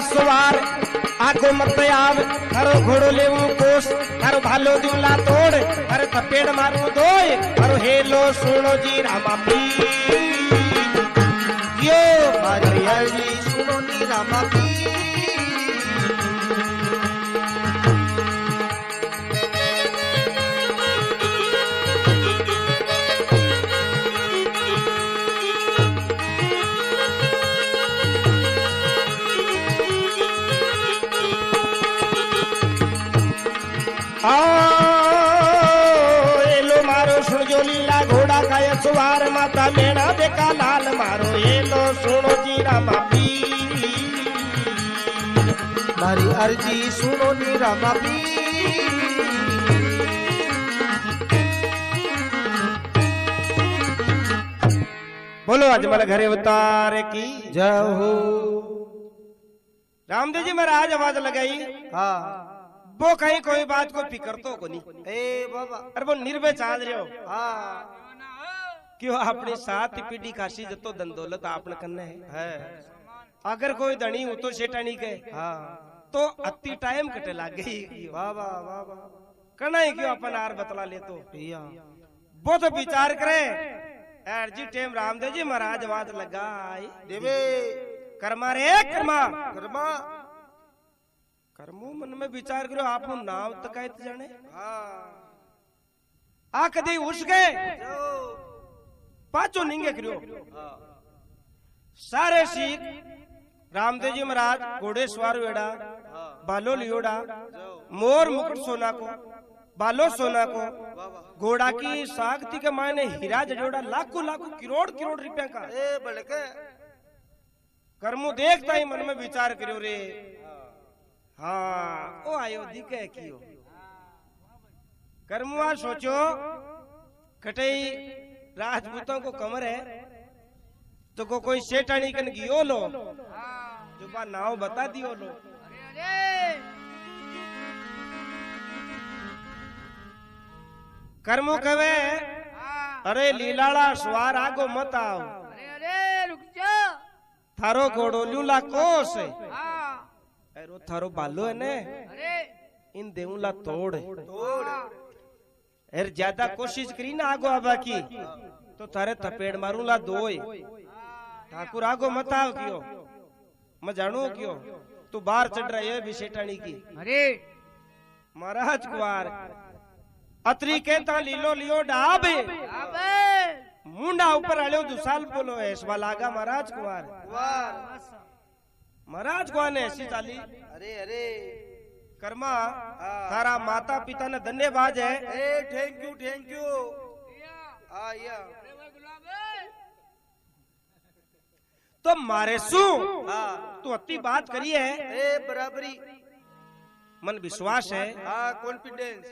सवार आगो मत आव थारो घोड़ो लेवू कोस थारो भालो दूला तोड़ थारे थपेड़ मारू दोय थारो हेलो सुनो जी रामा पी यो मारी हरी सुनो नी रामा पी एलो मारो सुन जो लीला घोड़ा का सवार माता मेरा देखा लाल मारो एलो सुनो जी रामा पी मारी अर्जी सुनो नी रामा पी बोलो आज हमारे घरे उतारे की जय हो रामदेव जी महाराज आवाज लगाई हाँ वो कहीं कोई बात को फिकर तो को नहीं ए बाबा अरे वो निर्भय चाल रहे हो हाँ क्यों अपने साथ पीढ़ी काशी जतो धन दौलत आपने करना है अगर कोई धनी हो तो शेटानी के हाँ तो अति टाइम कटे लाग गई बाबा बाबा करना ही क्यों अपन आर बतला ले तो या वो तो विचार करे यार जी टेम रामदेव जी महाराज आवाज लगा देवे कर्मा रे कर्मा कर्मा कर्मो मन में विचार करो आप नाम तक जाने हाँ आ कदी उस गए जो पाचो निंगे करियो हाँ सारे सीख रामदेव जी महाराज घोड़े सवार वेड़ा हाँ बालो लियोड़ा जो मोर मुकुट सोना को बालो सोना को बाबा घोड़ा की सागती के मायने हीरा जड़ोड़ा लाखों लाखों करोड़ करोड़ रुपया का ए बड़के कर्मो देखता ही मन में विचार करियो रे हाँ ओ आयो दिखे कियो कर्मुआ सोचो कटई राजपूतों को कमर है तो को कोई सेठानी कन गियो लो जो बा नाव बता दियो लो कर्मो कवे अरे लीलाड़ा सवार आगो मत आओ अरे रुक जा थारो घोड़ो ल्यूला कोस है हाँ एरो थारो बालो है ने अरे इन देऊला तोड़ तोड़ एर ज्यादा कोशिश करी ना आगो आबा की तो थारे थपेड़ मारूला दोय ठाकुर आगो मत आओ क्यों मैं जानू क्यों तू बाहर चढ़ रहा है विशेटाणी की अरे महाराज कुमार अतरी कहता लीलो लियो डाबे अबे मुंडा ऊपर आलो दुसाल बोलो ऐसा लागा महाराज कुमार वाह महाराज कुमार ने ऐसी चाली अरे अरे कर्मा थारा माता पिता ने धन्यवाद है ए थैंक यू या तो मारे सु हाँ तू अति बात करी है ए बराबरी मन विश्वास है हाँ कॉन्फिडेंस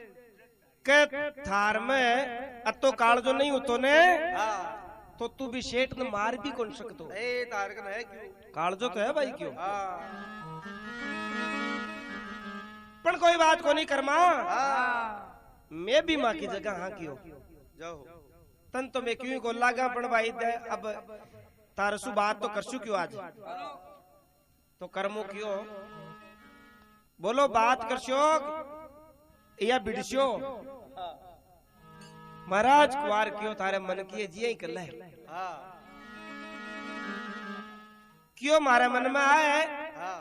के थार में अतो काल जो नहीं होतो ने हाँ तो तू भी शेठ ने मार भी कौन सकतो ए तारकन है क्यों काल जो तो है भाई क्यों हाँ पर कोई बात को नहीं कर्मा हाँ मैं भी माँ की जगह हाँ क्यों जाओ तन तो मैं क्यों को लागा पण भाई दे अब तारसु बात तो करसु क्यों आज तो कर्मो क्यों बोलो बात करशो या बिड़शो महाराज कुमार क्यों थारे मन की जी ही कर ले हाँ क्यों मारे मन में आए हाँ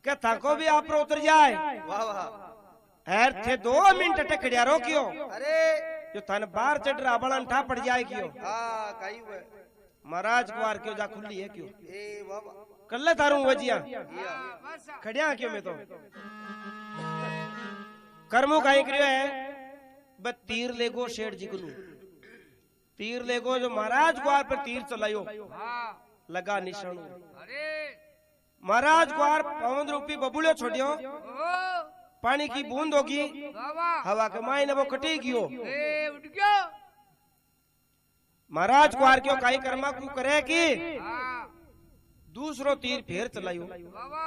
क्या थाको भी आप उतर जाए वाह वाह एर थे 2 मिनट टकड़िया रो क्यों अरे जो थाने बाहर चढ़ रहा बड़न ठा पड़ जाए क्यों हाँ काई हुआ महाराज कुमार क्यों जा खुली है क्यों ए वाह वाह कर ले थारू वजिया या खड़िया क्यों मैं तो कर्मो काई करियो है ब तीर लेगो शेठ जी को तीर लेगो जो महाराज कुमार पर तीर चलायो हाँ लगा निशान अरे महाराज कुमार पवन रूपी बबुलियो छोड़ियो ओ पानी की बूंद होगी बाबा हवा के मायने वो कटी गयो ए उठ गयो महाराज कुमार क्यों काई कर्मा क्यों करे कि हाँ दूसरो तीर फेर चलायो बाबा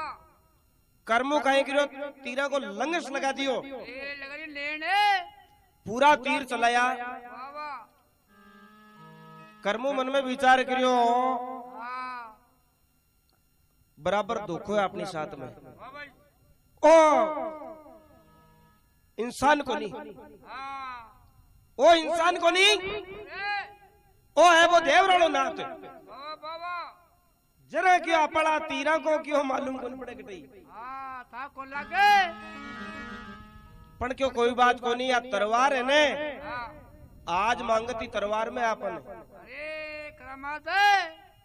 कर्मो काई करियो तीरा को लंगस लगा दियो ए लगरी लेने पूरा तीर चलाया बाबा कर्मो मन में विचार करियो हाँ बराबर धोखो है अपने साथ में बाबा ओ इंसान को नहीं हाँ ओ इंसान को नहीं ए ओ है वो देवरालो नाथ बाबा बाबा जरा क्यों अपना तीरा को क्यों मालूम कौन पड़े कटई हाँ था को लगे पण क्यों कोई बात को नहीं या तलवार है ने हाँ आज मांगती तलवार में आपन अरे करामात है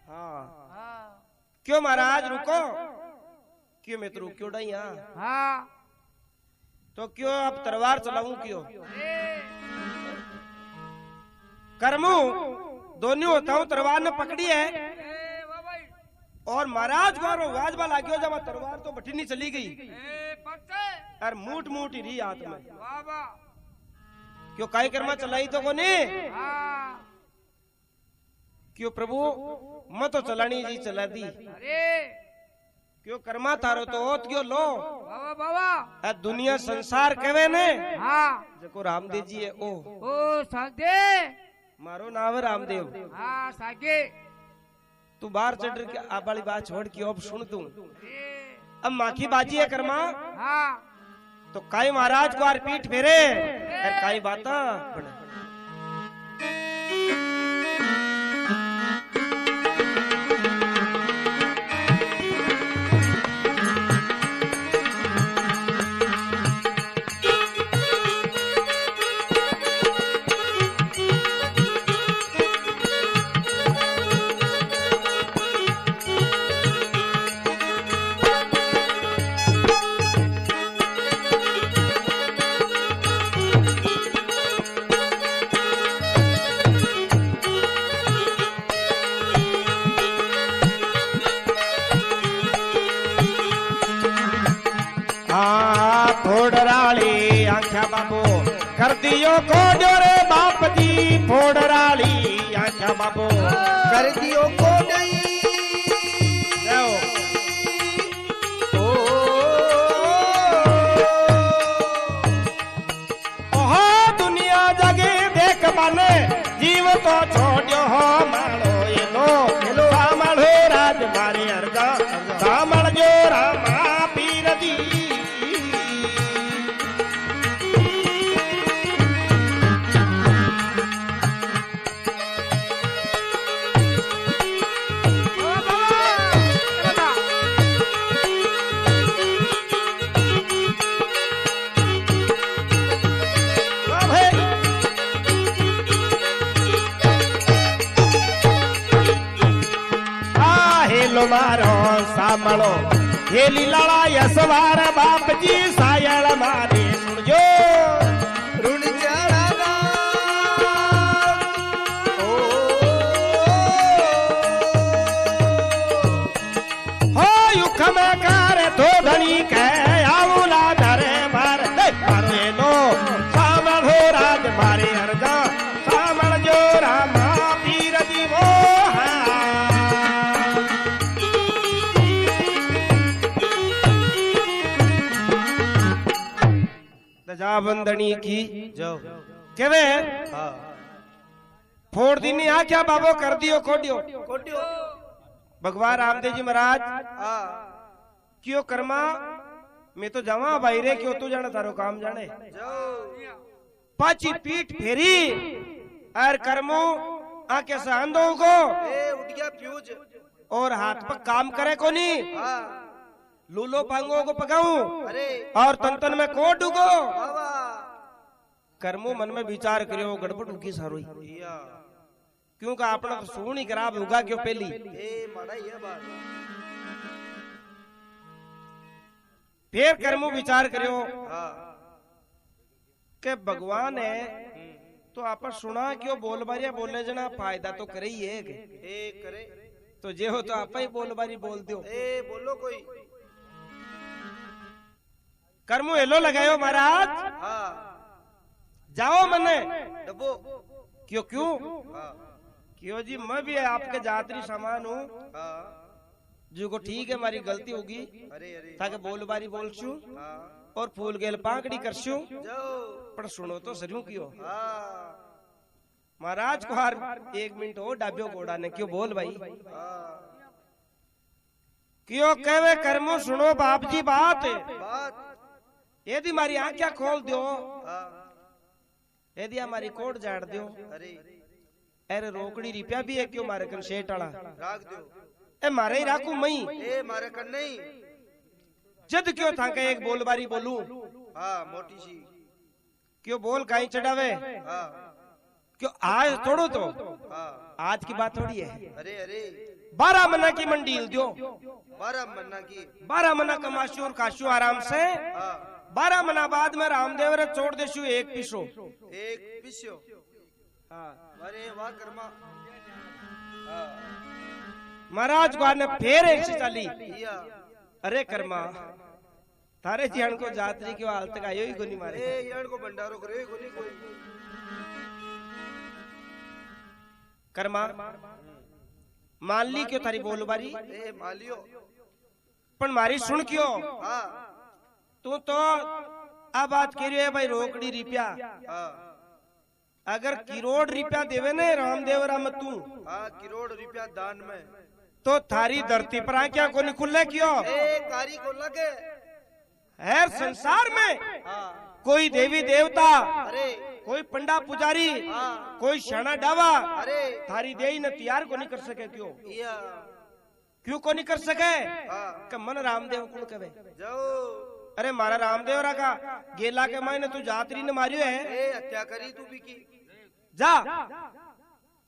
हाँ हाँ क्यों महाराज रुको क्यों मैं तो रुक क्यों नहीं यहाँ हाँ तो क्यों अब तलवार चलाऊं क्यों अरे कर्मू दोनों होता हूँ तलवार ने पकड़ी है ए बाबा और महाराज को वाजबा लागियो जब तलवार तो बठी नहीं चली गई ए पत्ते और मूठ मूठ ही रही हाथ में बाबा क्यों काई कर्मा चलाई तो कोनी हाँ क्यों प्रभु मैं तो चलानी जी चला दी अरे क्यों कर्मा थारो तो ओत क्यों लो बाबा बाबा आ दुनिया संसार कहवे ने हाँ जको रामदेव जी है ओ सागे मारो नाम है रामदेव हाँ सागे तू बाहर चढ़ के आप वाली बात छोड़ के अब सुन तू अरे अब माखी बाजी है कर्मा हाँ तो काई महाराज को आर पीठ फेरे और काई बाता बने फोड़राली आख्या बाबू कर दियो को रे बाप जी फोड़राली आख्या बाबू कर दियो को नहीं जाओ ओ ओहो दुनिया जगे देख बने जीव तो छोड़ो हो मारो ये लो मारो राज मारे मारो सामलो हेली लड़ाई सवार बाप जी सायल मारे सुनजो ऋण चढ़ाना हो युख में कर तो धनी कह आउला धरे मार मारे लो सामल हो राज मारे अर्जा सामल जो रामा पीर दीवो जा बंदनी की जाओ केवे हाँ फोड़ दीनी आ क्या बाबो कर दियो कोडियो कोटियो भगवान रामदेव जी महाराज हाँ क्यों कर्मा मैं तो जावा भाई रे क्यों तू जाने थारो काम जाने जाओ पाची पीठ फेरी और कर्मो आके से अंधो को ए उठ गया फ्यूज और हाथ पर काम करे को नहीं हाँ लूलो पांगो को पकाऊं अरे और तन तन में कोट डूगो बाबा कर्मो मन में विचार करियो गड़बड़ उगी सारोई या क्योंकि अपना तो सुन ही खराब होगा क्यों पहली ए माड़ा ये बात फिर कर्मो विचार करियो हाँ के भगवान है तो आप सुना क्यों बोल बारिया बोलने जना फायदा तो करे ही है के ए करे तो जे हो तो आप ही बोल बारी बोल दो ए बोलो कोई कर्मो हेलो लगायो महाराज हाँ जाओ मने डब्बो क्यों क्यों हाँ क्यों जी मैं भी आपके जात्री समान हूँ हाँ जो को ठीक है हमारी गलती होगी अरे अरे ताकि बोल बारी बोल छू हाँ और फूल गेल पाकड़ी कर छू जाओ पर सुनो तो सरियों क्यों हाँ महाराज को हर 1 मिनट हो डाबियो घोड़ा ने क्यों बोल भाई हाँ क्यों कहवे कर्मो सुनो बाप जी बात बात यदि हमारी आंखें खोल दो हाँ यदि हमारी कोट झाड़ दो अरे अरे रोकड़ी रिपया भी है क्यों मारे कन शेट आला राख दो ए मारे ही राखू मई ए मारे कर नहीं जद क्यों था के एक बोल बारी बोलूं हाँ मोटी सी क्यों बोल कहीं चढ़ावे हाँ क्यों आज तोड़ो तो हाँ आज की बात थोड़ी है अरे अरे 12 मना की मंडील दो 12 मन्ना की 12 मना कमाशू और काशू आराम से हाँ 12 मना बाद में रामदेव रे छोड़ देशु एक पिसो एक पिस्यो हाँ अरे वाह कर्मा हाँ महाराज को ने फेर एक से चली या अरे कर्मा थारे जीवन को जात्री क्यों हाल तक आयो ही को नहीं मारे ए यार को भंडारो करे कोई कोई कर्मा मान ली क्यों थारी बोल बारी ए मालियो पण मारी सुन क्यों हाँ तू तो आ बात कह रही है भाई रोकड़ी रिपया हाँ अगर करोड़ रुपया देवे ने रामदेव राम तू हाँ करोड़ रुपया दान में तो थारी धरती पर आंखें को निकुल्ले क्यों ए कारी को लगे हर संसार में हाँ कोई देवी देवता अरे कोई पंडा पुजारी हाँ कोई शाना डावा अरे थारी देही न तैयार को नहीं कर सके क्यों या क्यों को नहीं कर सके हाँ कि मन रामदेव कुल कहे जाओ अरे मारा रामदेव रखा गेला के मायने तू जात्री ने मारियो है ए हत्या करी तू भी की जा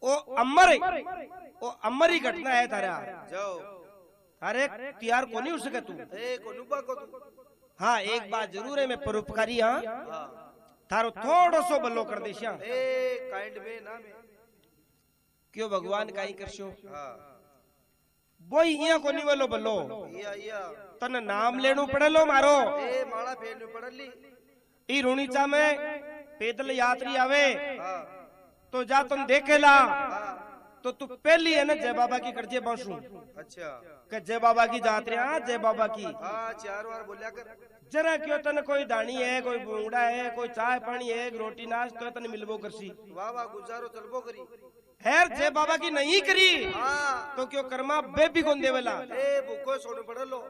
ओ अमर ही घटना है थारा जाओ अरे तैयार को नहीं हो सके तू ए को नुबा को तू हाँ एक बात जरूर है मैं परोपकारी हाँ हाँ थारो थोड़ो सो बल्लो कर देशिया ए काइंड में ना में क्यों भगवान का ही करशो हाँ बोई इया को नहीं बोलो बल्लो या तन नाम लेनु पड़ेलो मारो ए माला फेरने पड़ली ई रुणीचा में पैदल यात्री आवे हाँ तो जा तुम देखेला हाँ तो तू पहली है ना जय बाबा की करजे बांसू अच्छा के जय बाबा की जात्री हाँ जय बाबा की हाँ 4 बार बोलिया कर जरा क्यों तन कोई दानी है कोई बूंगड़ा है कोई चाय पानी है रोटी नाश तो तन मिलबो करसी वाह वाह गुजारो चलबो करी खैर जय बाबा की नहीं करी हाँ तो क्यों कर्मा बेबी कौन देवेला ए भूखो सोने पड़लो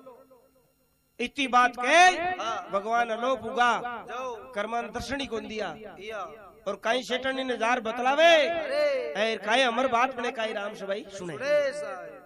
इतनी बात कह हाँ भगवान अलो पुगा जाओ कर्मान दर्शनी कौन दिया या और कई शेटनी ने जार बतलावे अरे काई अमर बात बने काई राम से भाई सुने सुने साहब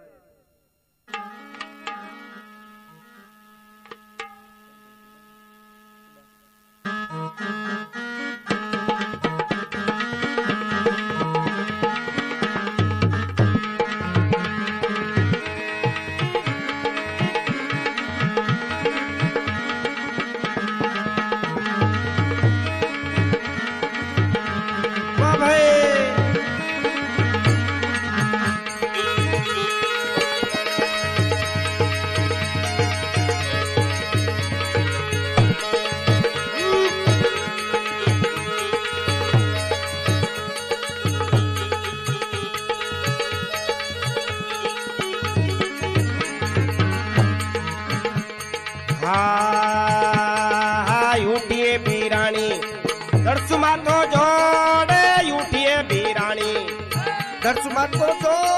को जोड़े उठिए बीरानी दर्शमत को जोड़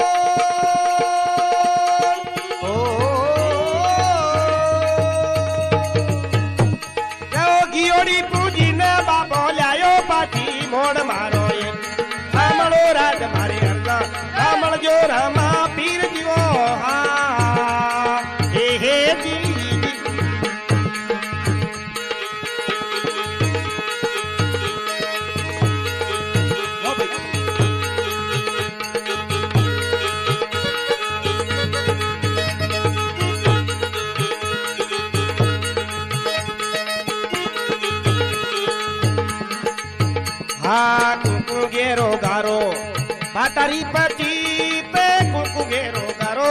गियोड़ी पूजी ने बाबो लायो पाची मोड़ मारो ये रामणो राज मारे अर्जा रामण जो रामा पीर जीवो हा हे जी कुकु गेरो गारो बातारी पची पे कुकु गेरो गारो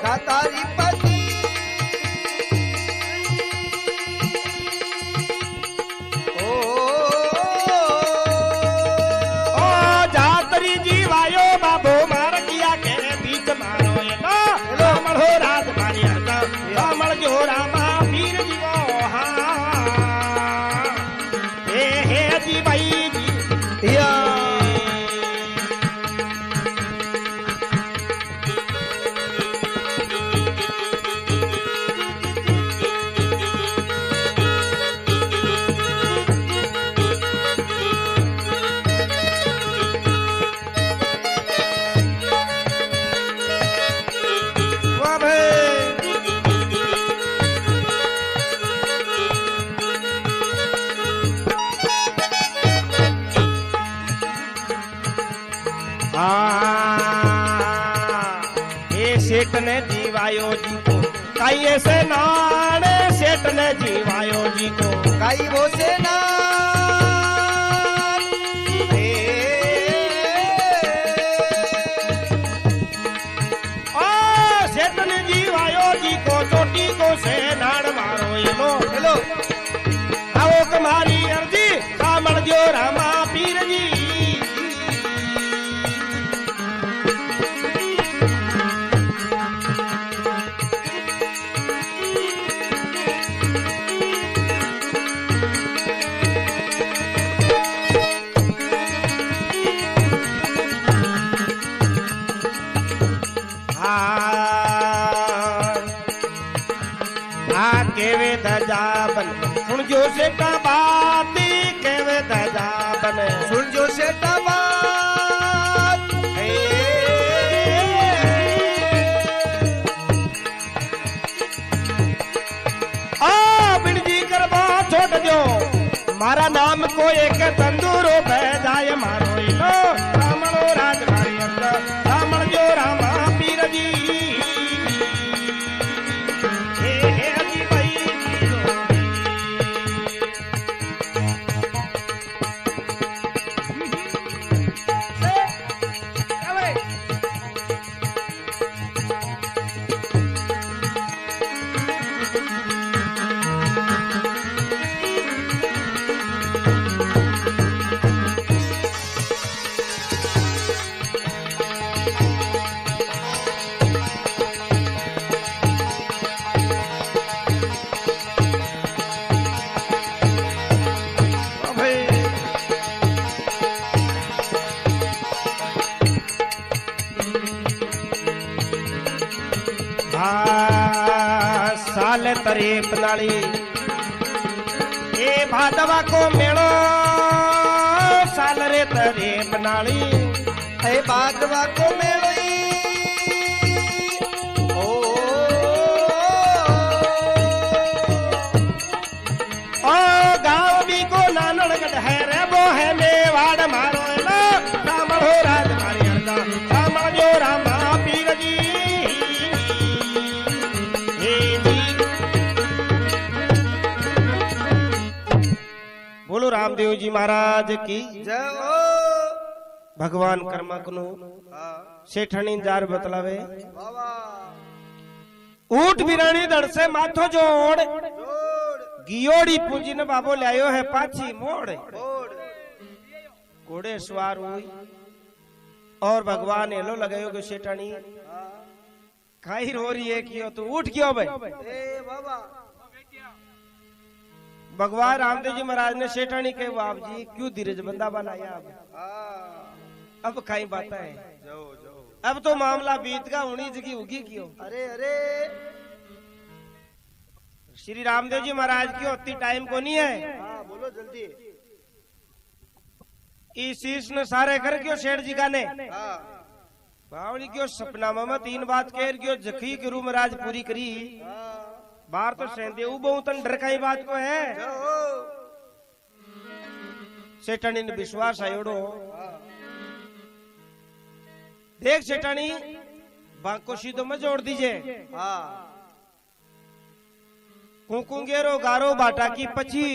दातारी पति ओ जातरी जीवायो बाबो मार किया के बीच मारो ये लो रामण हो राज मारी हरता रामण जो रामा वीर जीवो हा हे जी भाई या सेठ ने जीवायो जी को काई ऐसे नाने सेठ ने जीवायो जी को काई वो से ना सेठ ने जीवायो जी को चोटी को से नाड़ मारो ये लो हेलो आओ तुम्हारी अर्जी रामण जो रामा पीर जी केवे दजाबन सुन जो सेठा बाती केवे दजाबन सुन जो सेठा बात आ बिड़जी करवा छोड़ जो मारा नाम को एक तंदूरो बैदाय मारो लो रामणो राज मारी अंदर रामण जो रामा पीर जी साल तरेप नाली ए भादवा को मेड़ो साल रे तरेप नाली ए बादवा को मेलो ओ गाँव भी को नानड़गढ़ है रे वो है मेवाड़ मारो ना रामण हो राज मारी हरदा रामण जो रामा पीर जी बोलो रामदेव जी महाराज की जय भगवान कर्मकनु सेठणी जार बतलावे बाबा ऊट बिरानी दड़ से माथो जोड़ गियोड़ी पूंजी ने बाबो लायो है पाछी मोड़ घोड़े सवार हुई और भगवान एलो लगायो के सेठणी खाई रो रही है क्यों तो उठ क्यों भाई ए बाबा भगवान रामदेव जी महाराज ने सेठानी के बाप जी क्यों धीरज बंदा बनाया अब कई बात है जाओ जाओ अब तो मामला बीत का उन्हीं जगह होगी क्यों अरे अरे श्री रामदेव जी महाराज की होती टाइम को नहीं है हाँ बोलो जल्दी इस शीश ने सारे कर क्यों सेठ जी का ने हाँ बावली क्यों सपना में 3 बात कह क्यों जखी गुरु महाराज पूरी करी बाहर तो सेंदे बहुत डर का ही बात को है सेठानी ने विश्वास आयोड़ो देख सेठानी बांको सीधो में जोड़ दीजिए हाँ कुकुंगेरो गारो बाटा की पची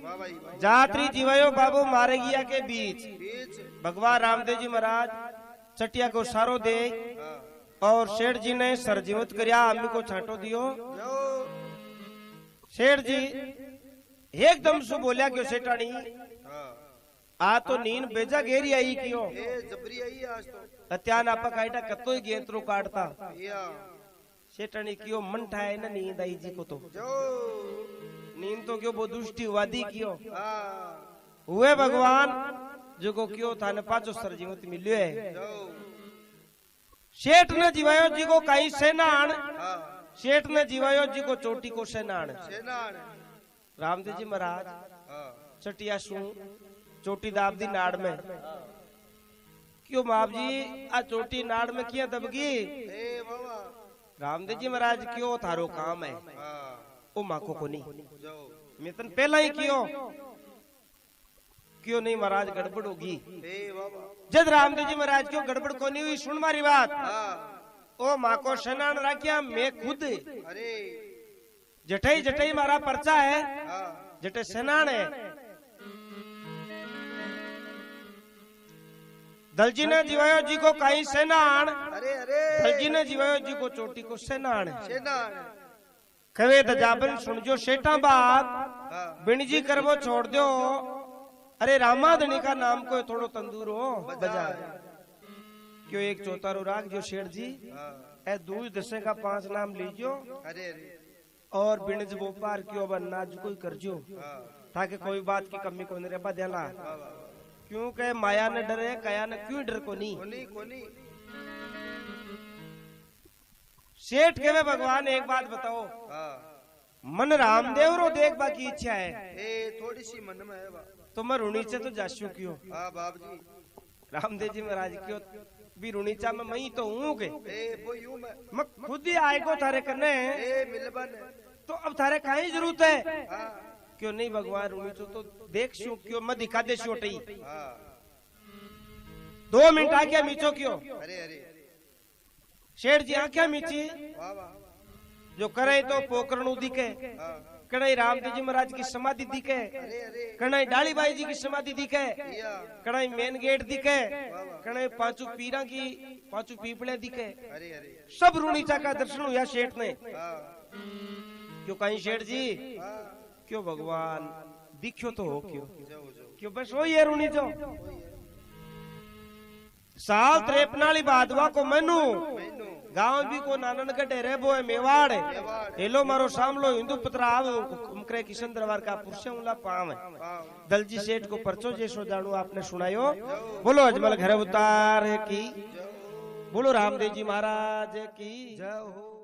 वाह भाई वाह जात्री जीवायो बाबू मारे गया के बीच बीच भगवान रामदेव जी महाराज चटिया को सारो दे और सेठ जी ने सरजीवत करिया अम्मी को छाटो दियो जाओ सेठ जी एकदम सु बोलिया क्यों सेठानी हाँ आ तो नींद बेजा घेरी आई क्यों ए जबरी आई आज तो अत्यान आपा काइटा कतो ही गेंतरो काटता या सेठानी क्यों मन ठाए ना नींद आई जी को तो जाओ नींद तो क्यों वो दुष्टि वादी क्यों हाँ हुए भगवान जो को क्यों था न पाचो सरजीवत मिलियो है जाओ सेठ ने जीवायो जी को कई सेनान हाँ सेठ ने जीवायो जी को चोटी को सेनान सेनान रामदेव जी महाराज हाँ चटिया सू चोटी दाब दी नाड़ में क्यों बाप जी आ चोटी नाड़ में किया दबगी ए बाबा रामदेव जी महाराज क्यों थारो काम है हाँ ओ माको को नहीं जाओ मैं तन पहला ही क्यों नहीं महाराज गड़बड़ होगी ए बाबा जब रामदेव जी महाराज क्यों गड़बड़ को नहीं हुई सुन मारी बात हाँ ओ माँ को स्नान रखिया मैं खुद अरे जठई जठई मारा पर्चा है हाँ जटे स्नान है दलजी ने जीवायो जी को कहीं सेनान अरे अरे दलजी ने जीवायो जी को चोटी को सेनान सेनान कवे दजाबन सुन जो सेठा बात हाँ बिणजी करवो छोड़ दो अरे रामाधनी का नाम को थोड़ो तंदूर हो बाजार क्यों एक चौतारो राग जो शेठ जी हाँ ए दूज दशे का 5 नाम लीजियो अरे अरे और बिणज बोपार क्यों बनना जो कोई करजो हाँ ताकि कोई बात की कमी को नहीं रह ध्यान वाह वाह क्योंकि माया ने डरे कया ने क्यों डर को नहीं कोनी कोनी सेठ के वे भगवान एक बात बताओ हाँ मन रामदेव रो देखबा की इच्छा है ए थोड़ी सी मन में है बा तो मैं रुणीचे तो जाशु क्यों हाँ बाप जी रामदेव जी महाराज क्यों भी रुणीचा में मई तो हूँ के ए वो यूं मैं खुद ही आए को थारे करने ए मिलबन तो अब थारे काहे जरूरत है हाँ क्यों नहीं भगवान रुणीचो तो देख शू क्यों मैं दिखा दे शू टई हाँ 2 मिनट आ गया मीचो क्यों अरे अरे शेठ जी आख्या मीची वाह वाह जो करे तो पोकरणु दिखे हाँ कणाई रामदेव जी महाराज की समाधि दिखे अरे अरे कणाई डाली बाई जी की समाधि दिखे या कणाई मेन गेट दिखे कणाई पांचू पीरा की पांचू पीपड़े दिखे अरे अरे सब रुणीचा का दर्शन हुआ शेठ ने हाँ क्यों कहीं शेठ जी हाँ क्यों भगवान दिखो तो हो क्यों जाओ जाओ क्यों बस वही है रुणीचो साल 53 बादवा को मनु मैनू गांव भी को नानन के डेरे बो है मेवाड़ हेलो मारो सामलो हिंदू पत्राव उमकरे किशन दरबार का पुरुष उला पाव है हाँ दलजी सेठ को परचो जैसो जानू आपने सुनायो बोलो अजमल घर उतार की बोलो रामदेव जी महाराज की जय हो।